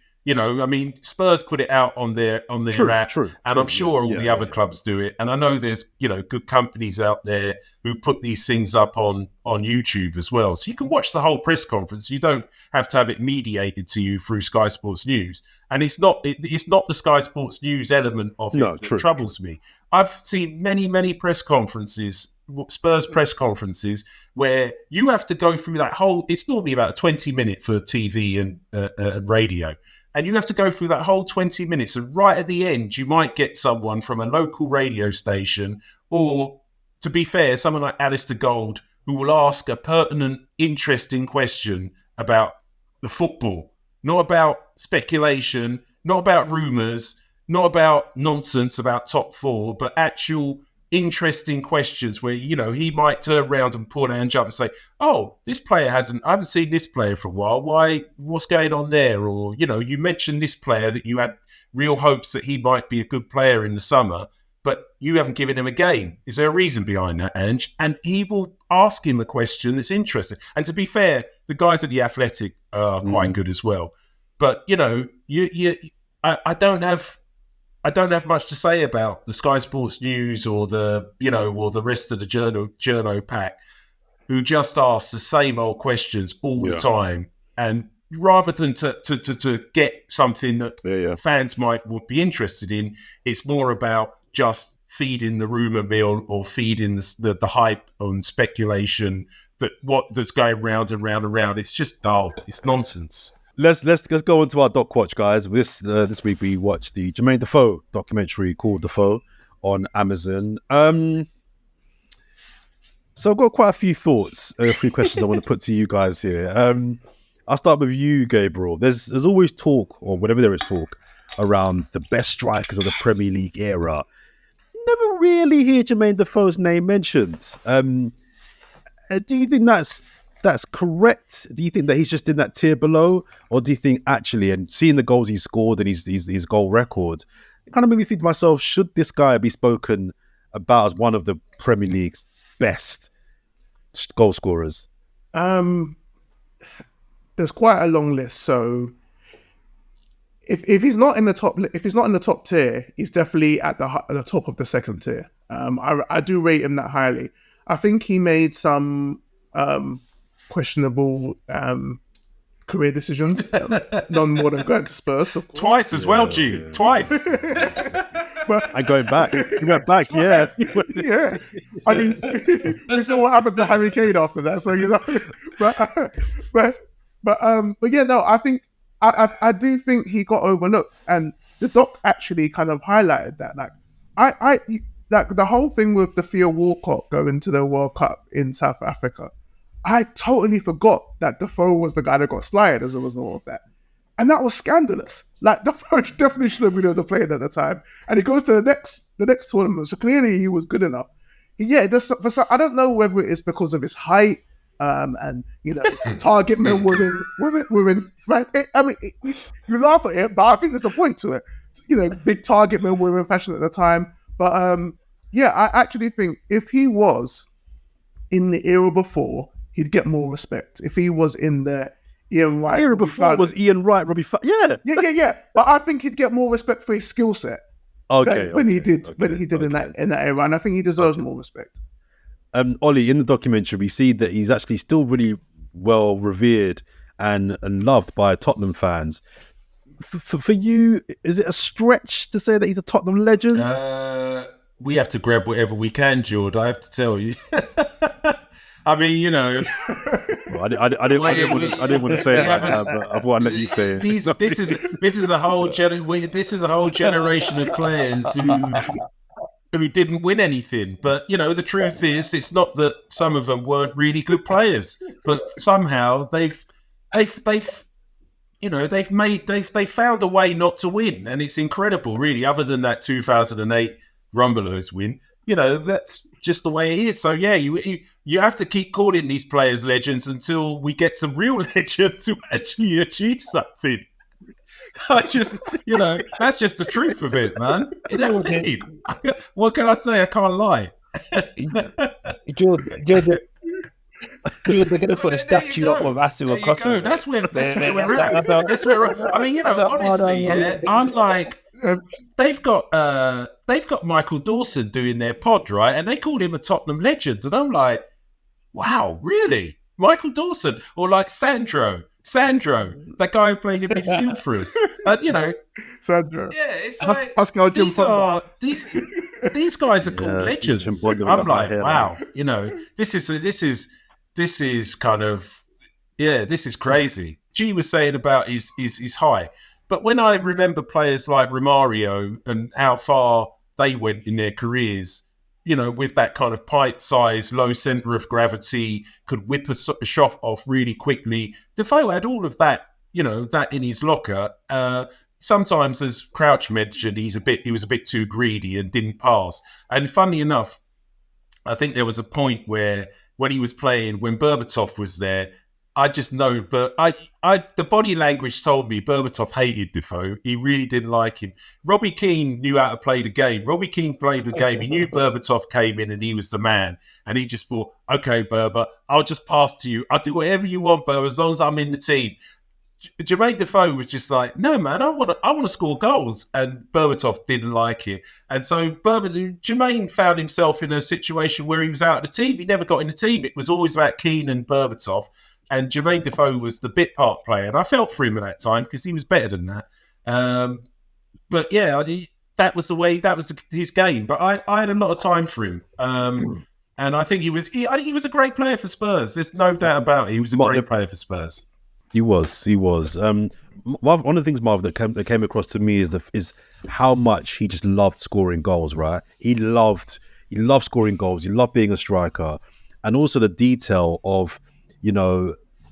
Spurs put it out on their app, and I'm sure all the other clubs do it. And I know there's good companies out there who put these things up on YouTube as well, so you can watch the whole press conference. You don't have to have it mediated to you through Sky Sports News. And it's not the Sky Sports News element of it that troubles me. I've seen many press conferences, Spurs press conferences, where you have to go through that whole. It's normally about 20 minutes for TV and radio. And you have to go through that whole 20 minutes. And right at the end, you might get someone from a local radio station, or, to be fair, someone like Alistair Gold, who will ask a pertinent, interesting question about the football. Not about speculation, not about rumours, not about nonsense about top four, but actual interesting questions where, he might turn around and pull a hand up and say, oh, this player I haven't seen this player for a while. What's going on there? Or, you mentioned this player that you had real hopes that he might be a good player in the summer, but you haven't given him a game. Is there a reason behind that, Ange? And he will ask him a question that's interesting. And to be fair, the guys at The Athletic are quite good as well. But, I don't have much to say about the Sky Sports News or the rest of the journo pack, who just ask the same old questions all the time. And rather than to get something that fans would be interested in, it's more about just feeding the rumor mill or feeding the hype on speculation that's going round and round and round. It's just dull. It's nonsense. Let's go on to our doc watch, guys. This week we watched the Jermaine Defoe documentary called Defoe on Amazon. So I've got quite a few thoughts, a few questions I want to put to you guys here. I'll start with you, Gabriel. There's always talk, or whenever there is talk, around the best strikers of the Premier League era. Never really hear Jermaine Defoe's name mentioned. Do you think that's correct? Do you think that he's just in that tier below, or do you think actually, and seeing the goals he scored and his goal record, it kind of made me think to myself, should this guy be spoken about as one of the Premier League's best goal scorers? There's quite a long list, so if he's not in the top tier, he's definitely at the top of the second tier. I do rate him that highly. I think he made some questionable career decisions, none more than going to Spurs. Of course. Twice as well, G. Twice. And going back. He went back, yeah. Yeah. I mean, we saw what happened to Harry Kane after that, so but yeah, no, I think I do think he got overlooked, and the doc actually kind of highlighted that. Like the whole thing with the Theo Walcott going to the World Cup in South Africa, I totally forgot that Defoe was the guy that got slided as a result of that. And that was scandalous. Like, Defoe definitely should have been the player at the time. And he goes to the next tournament, so clearly he was good enough. Yeah, I don't know whether it is because of his height and, target men women. I mean, you laugh at it, but I think there's a point to it. Big target men were in fashion at the time. But yeah, I actually think if he was in the era before, he'd get more respect. If he was in the Ian Wright, the era before was Ian Wright, Robbie Fowler. Yeah. But I think he'd get more respect for his skill set. When he did in that era, and I think he deserves more respect. Ollie, in the documentary, we see that he's actually still really well revered and loved by Tottenham fans. For you, is it a stretch to say that he's a Tottenham legend? We have to grab whatever we can, George. I have to tell you. I mean, Well, I didn't want to say it like that, but I want to let you say it. This is a whole generation of players who didn't win anything. But the truth is, it's not that some of them weren't really good players, but somehow they've found a way not to win, and it's incredible, really. Other than that 2008 Rumblers win, that's just the way it is. So yeah, you have to keep calling these players legends until we get some real legends who actually achieve something. That's just the truth of it, man. What can I say? I can't lie. George, they're going to put a statue up of Asu across. That's where we're at. I mean, honestly, I'm like, they've got Michael Dawson doing their pod, right? And they called him a Tottenham legend. And I'm like, wow, really? Michael Dawson? Or like Sandro, that guy who played in midfield for us. Sandro. Yeah, it's like Pascal these guys are called legends. I'm like, wow, this is kind of, this is crazy. G was saying about his height. But when I remember players like Romario and how far they went in their careers, with that kind of pint-sized, low centre of gravity, could whip a shot off really quickly. Defoe had all of that, that in his locker. Sometimes, as Crouch mentioned, he was a bit too greedy and didn't pass. And funnily enough, I think there was a point where when he was playing, when Berbatov was there, I just know, but the body language told me Berbatov hated Defoe. He really didn't like him. Robbie Keane knew how to play the game. Robbie Keane played the game. He knew Berbatov came in and he was the man. And he just thought, okay, Berba, I'll just pass to you. I'll do whatever you want, Berba, as long as I'm in the team. Jermaine Defoe was just like, no, man, I want to score goals. And Berbatov didn't like it. And so Jermaine found himself in a situation where he was out of the team. He never got in the team. It was always about Keane and Berbatov. And Jermaine Defoe was the bit part player. And I felt for him at that time because he was better than that. But yeah, that was his game. But I had a lot of time for him. And I think he was a great player for Spurs. There's no doubt about it. He was a great player for Spurs. He was. One of the things, Marv, that came across to me is how much he just loved scoring goals, right? He loved scoring goals. He loved being a striker. And also the detail of,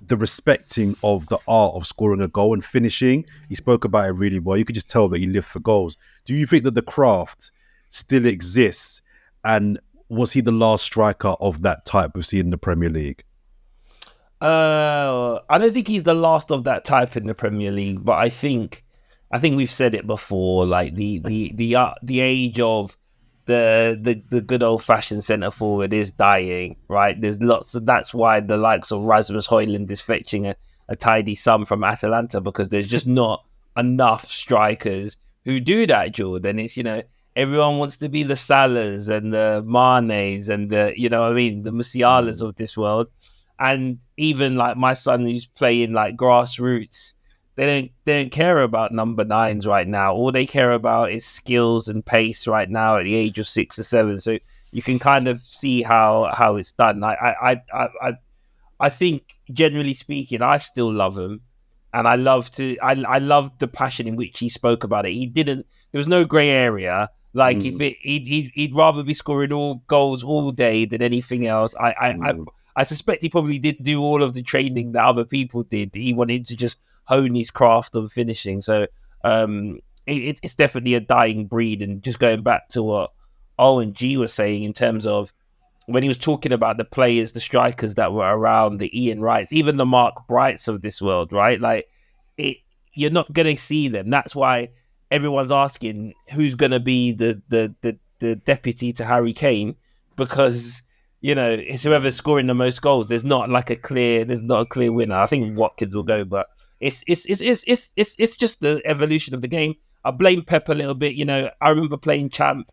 the respecting of the art of scoring a goal and finishing. He spoke about it really well. You could just tell that he lived for goals. Do you think that the craft still exists? And was he the last striker of that type we've seen in the Premier League? I don't think he's the last of that type in the Premier League, but I think we've said it before. Like the age of the good old fashioned centre forward is dying, right? That's why the likes of Rasmus Højlund is fetching a tidy sum from Atalanta, because there's just not enough strikers who do that, Jordan. It's, everyone wants to be the Salahs and the Manes and the, the Musialas of this world. And even like my son who's playing like grassroots, they don't care about number 9s right now. All they care about is skills and pace right now at the age of 6 or 7. So you can kind of see how it's done. I think, generally speaking, I still love him, and I love the passion in which he spoke about it. There was no grey area. Like he'd rather be scoring all goals all day than anything else. I suspect he probably did do all of the training that other people did. He wanted to just hone his craft on finishing. So it's definitely a dying breed. And just going back to what Owen G was saying in terms of when he was talking about the players, the strikers that were around, the Ian Wrights, even the Mark Brights of this world, right? Like, you're not going to see them. That's why everyone's asking who's going to be the deputy to Harry Kane, because it's whoever's scoring the most goals. There's not a clear winner. I think Watkins will go, but it's just the evolution of the game. I blame Pep a little bit. I remember playing Champ,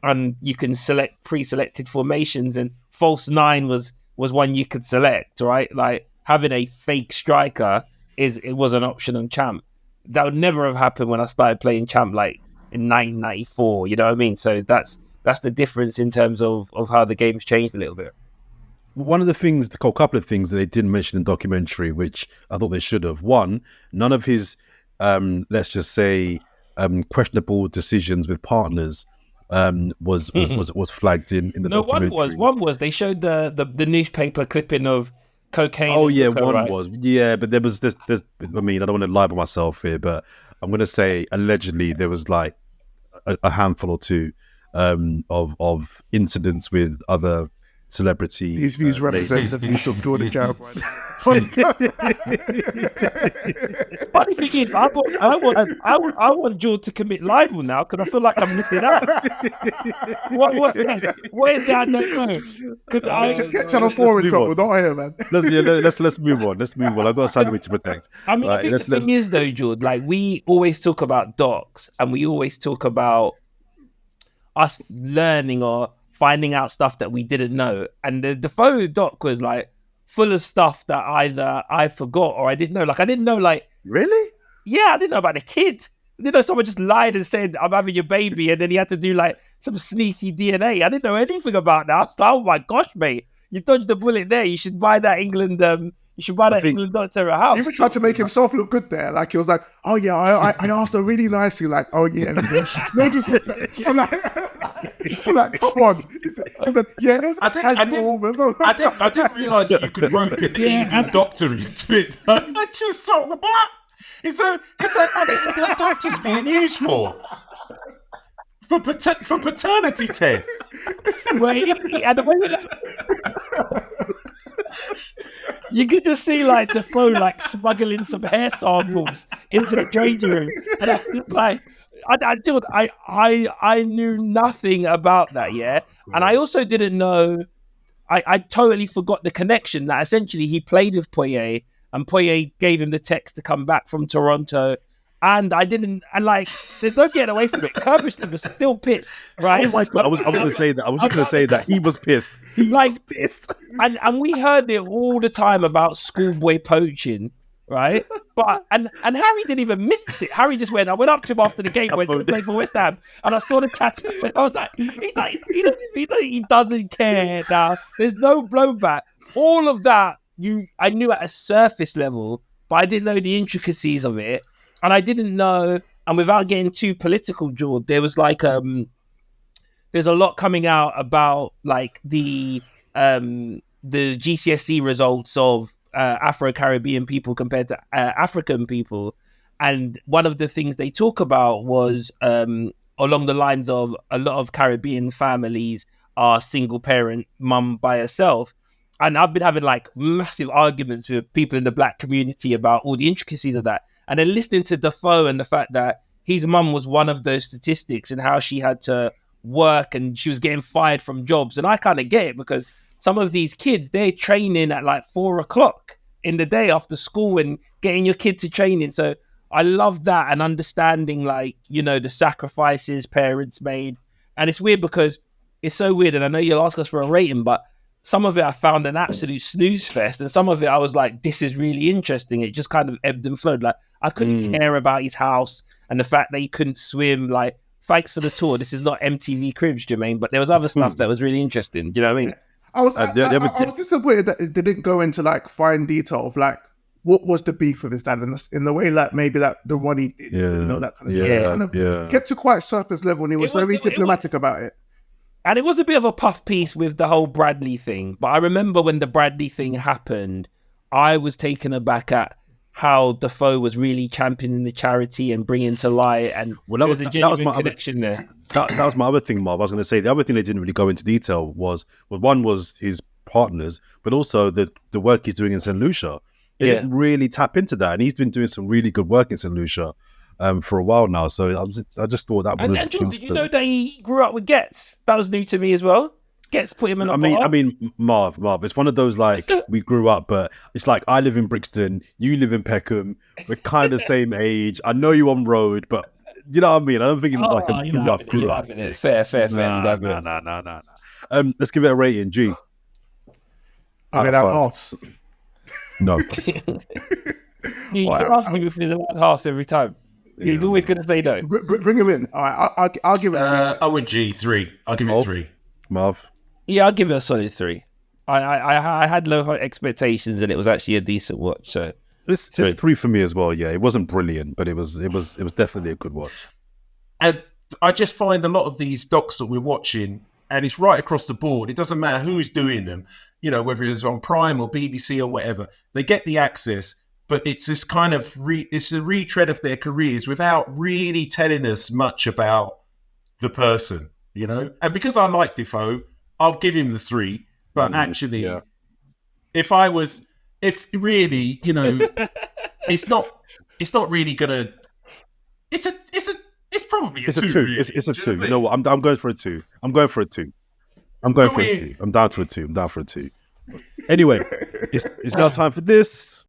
and you can select pre-selected formations, and false 9 was one you could select, right? Like having a fake striker it was an option on Champ. That would never have happened when I started playing Champ like in 1994. You know what I mean? So that's the difference in terms of how the game's changed a little bit. One of the things, a couple of things that they didn't mention in the documentary, which I thought they should have. One, none of his, let's just say, questionable decisions with partners was flagged in the documentary. One was they showed the newspaper clipping of cocaine. Oh yeah, Zucker, one right? was, yeah, but there's I mean, I don't want to lie by myself here, but I'm going to say allegedly there was like a handful or two of incidents with other celebrity. These views represent the views of Jordan Jarrett. Funny thing is, I want Jordan to commit libel now because I feel like I'm missing out. What is that? I don't know. Get Channel 4 in trouble, don't I, man? Let's move on. I've got a sandwich to protect. I mean, I think the thing is though, Jordan, like we always talk about docs and we always talk about us learning or finding out stuff that we didn't know. And the Defoe doc was like full of stuff that either I forgot or I didn't know. Like I didn't know, like, really? Yeah, I didn't know about the kid. I didn't know someone just lied and said, I'm having your baby, and then he had to do like some sneaky DNA. I didn't know anything about that. I was like, oh my gosh, mate, you dodged the bullet there. You should buy that England England doctor a house. He even tried to make himself look good there. Like he was like, oh yeah, I asked her really nicely, like, oh yeah, no disrespect. I'm like, come on. He said, yeah, it was I didn't realise that you could rope an England doctor into it. I just thought, what? Is that what the England doctor's being used for? For paternity tests? You could just see like Defoe like smuggling some hair samples into the changing room, and I was like, I knew nothing about that, yeah, and I also didn't know. I totally forgot the connection that essentially he played with Poyet, and Poyet gave him the text to come back from Toronto. And I didn't, and like, there's no getting away from it. Kerberson was still pissed, right? Oh my God, I was going to say that. I was just going to say that he was pissed. He was pissed. And we heard it all the time about schoolboy poaching, right? But and Harry didn't even mix it. Harry just went. I went up to him after the game when he played for West Ham, and I saw the tattoo, and I was like, he doesn't care now. There's no blowback. All of that I knew at a surface level, but I didn't know the intricacies of it. And I didn't know, and without getting too political, George, there was like there's a lot coming out about like the GCSE results of Afro-Caribbean people compared to African people, and one of the things they talk about was along the lines of a lot of Caribbean families are single parent mum by herself. And I've been having like massive arguments with people in the black community about all the intricacies of that. And then listening to Defoe and the fact that his mum was one of those statistics and how she had to work and she was getting fired from jobs. And I kind of get it because some of these kids, they're training at like 4 o'clock in the day after school and getting your kid to training. So I love that and understanding, like, you know, the sacrifices parents made. And it's weird because it's so weird. And I know you'll ask us for a rating, but some of it I found an absolute snooze fest. And some of it I was like, this is really interesting. It just kind of ebbed and flowed. Like, I couldn't care about his house and the fact that he couldn't swim. Like, thanks for the tour. This is not MTV Cribs, Jermaine, but there was other stuff that was really interesting. Do you know what I mean? I was disappointed that it didn't go into like fine detail of like what was the beef with his dad in the way like maybe like the one he did, you know, that kind of stuff. It kind of kept to quite surface level, and he was very diplomatic about it. And it was a bit of a puff piece with the whole Bradley thing. But I remember when the Bradley thing happened, I was taken aback at how Defoe was really championing the charity and bringing to light, and there was a genuine connection there. That was my other thing, Marv. I was going to say the other thing they didn't really go into detail was, well, one was his partners, but also the work he's doing in St. Lucia. They didn't really tap into that, and he's been doing some really good work in St. Lucia for a while now. So I just thought that was. And George, did you know that he grew up with Getz? That was new to me as well. Getz put him in. I mean, Marv. It's one of those like we grew up, but it's like I live in Brixton, you live in Peckham. We're kind of the same age. I know you on road, but you know what I mean. I don't think it was like a grew up. Fair. No. Let's give it a rating. G. I mean, that halves. No. You're asking me if he's allowed halves every time. He's always going to say no. Bring him in. All right, I'll give it. I went G3. I'll give it 3. Marv. Yeah, I'll give it a solid 3. I had low expectations, and it was actually a decent watch. So it's 3 for me as well. Yeah, it wasn't brilliant, but it was definitely a good watch. And I just find a lot of these docs that we're watching, and it's right across the board. It doesn't matter who's doing them. You know, whether it's on Prime or BBC or whatever, they get the access, but it's this kind of it's a retread of their careers without really telling us much about the person, you know. And because I like Defoe, I'll give him the 3. But actually, if really, you know, it's not really gonna. It's probably a 2. Really. It's a 2. You know what? I'm going for a 2. I'm going for a 2. I'm down to a 2. I'm down for a 2. Anyway, it's now time for this.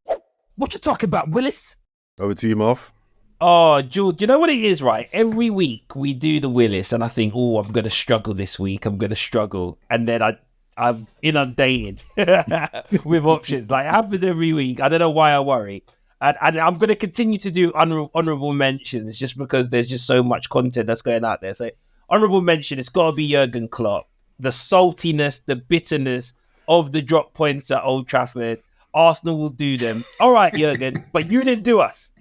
What you talking about, Willis? Over to you, Marv. Oh, George, you know what it is, right? Every week we do the Willis, and I think, oh, I'm going to struggle this week. I'm going to struggle. And then I'm inundated with options. Like, it happens every week. I don't know why I worry. And I'm going to continue to do honourable mentions just because there's just so much content that's going out there. So, honourable mention, it's got to be Jurgen Klopp. The saltiness, the bitterness of the drop points at Old Trafford. Arsenal will do them. All right, Jurgen, but you didn't do us.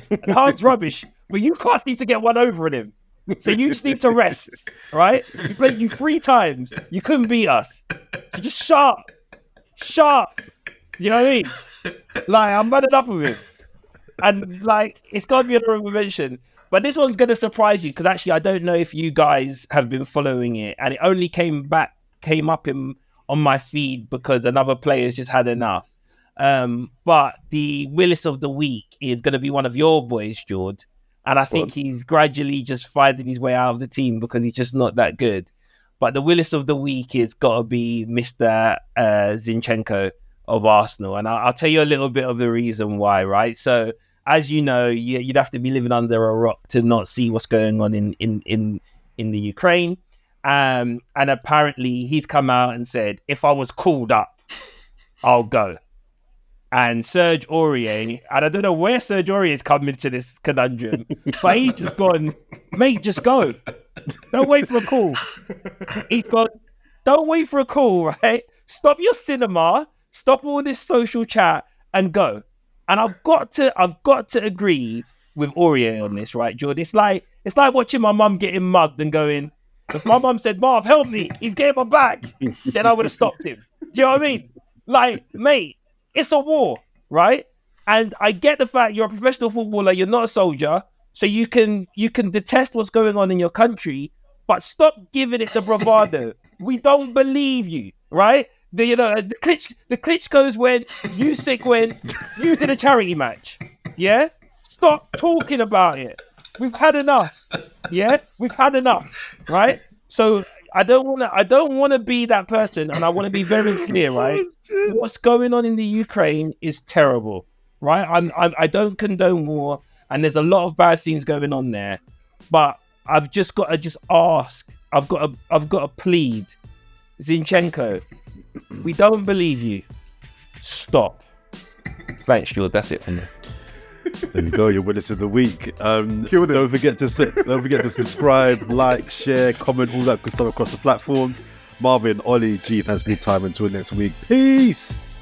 And Hard's rubbish, but you can't seem to get one over on him. So you just need to rest, right? We played you 3 times. You couldn't beat us. So just sharp. You know what I mean? Like, I'm had enough of him. And, like, it's got to be an honorable mention. But this one's going to surprise you because actually I don't know if you guys have been following it. And it only came up on my feed because another player's just had enough. But the Willis of the week is going to be one of your boys, George. And I think he's gradually just finding his way out of the team because he's just not that good. But the Willis of the week is got to be Mr. Zinchenko of Arsenal. And I'll tell you a little bit of the reason why, right? So, as you know, you'd have to be living under a rock to not see what's going on in the Ukraine. And apparently he's come out and said, if I was called up, I'll go. And Serge Aurier, and I don't know where Serge Aurier's come into this conundrum, but he's just gone, mate, just go. Don't wait for a call. He's gone, don't wait for a call, right? Stop your cinema, stop all this social chat, and go. And I've got to agree with Aurier on this, right, George? It's like watching my mum getting mugged and going, if my mum said, Marv, help me, he's getting my back, then I would have stopped him. Do you know what I mean? Like, mate, it's a war, right? And I get the fact you're a professional footballer, you're not a soldier, so you can detest what's going on in your country, but stop giving it the bravado. We don't believe you, right? The Klitschko's when you did a charity match, yeah? Stop talking about it. We've had enough, yeah? We've had enough, right? So I don't want to be that person, and I want to be very clear, right? What's going on in the Ukraine is terrible, right? I don't condone war, and there's a lot of bad things going on there. But I've just got to ask. I've got to plead. Zinchenko, we don't believe you. Stop. Thanks, George. That's it for me. There you go. Your Willis of the week. Don't forget to subscribe, like, share, comment, all that good stuff across the platforms. Marvin, Ollie, G, thanks for your time. Until next week. Peace.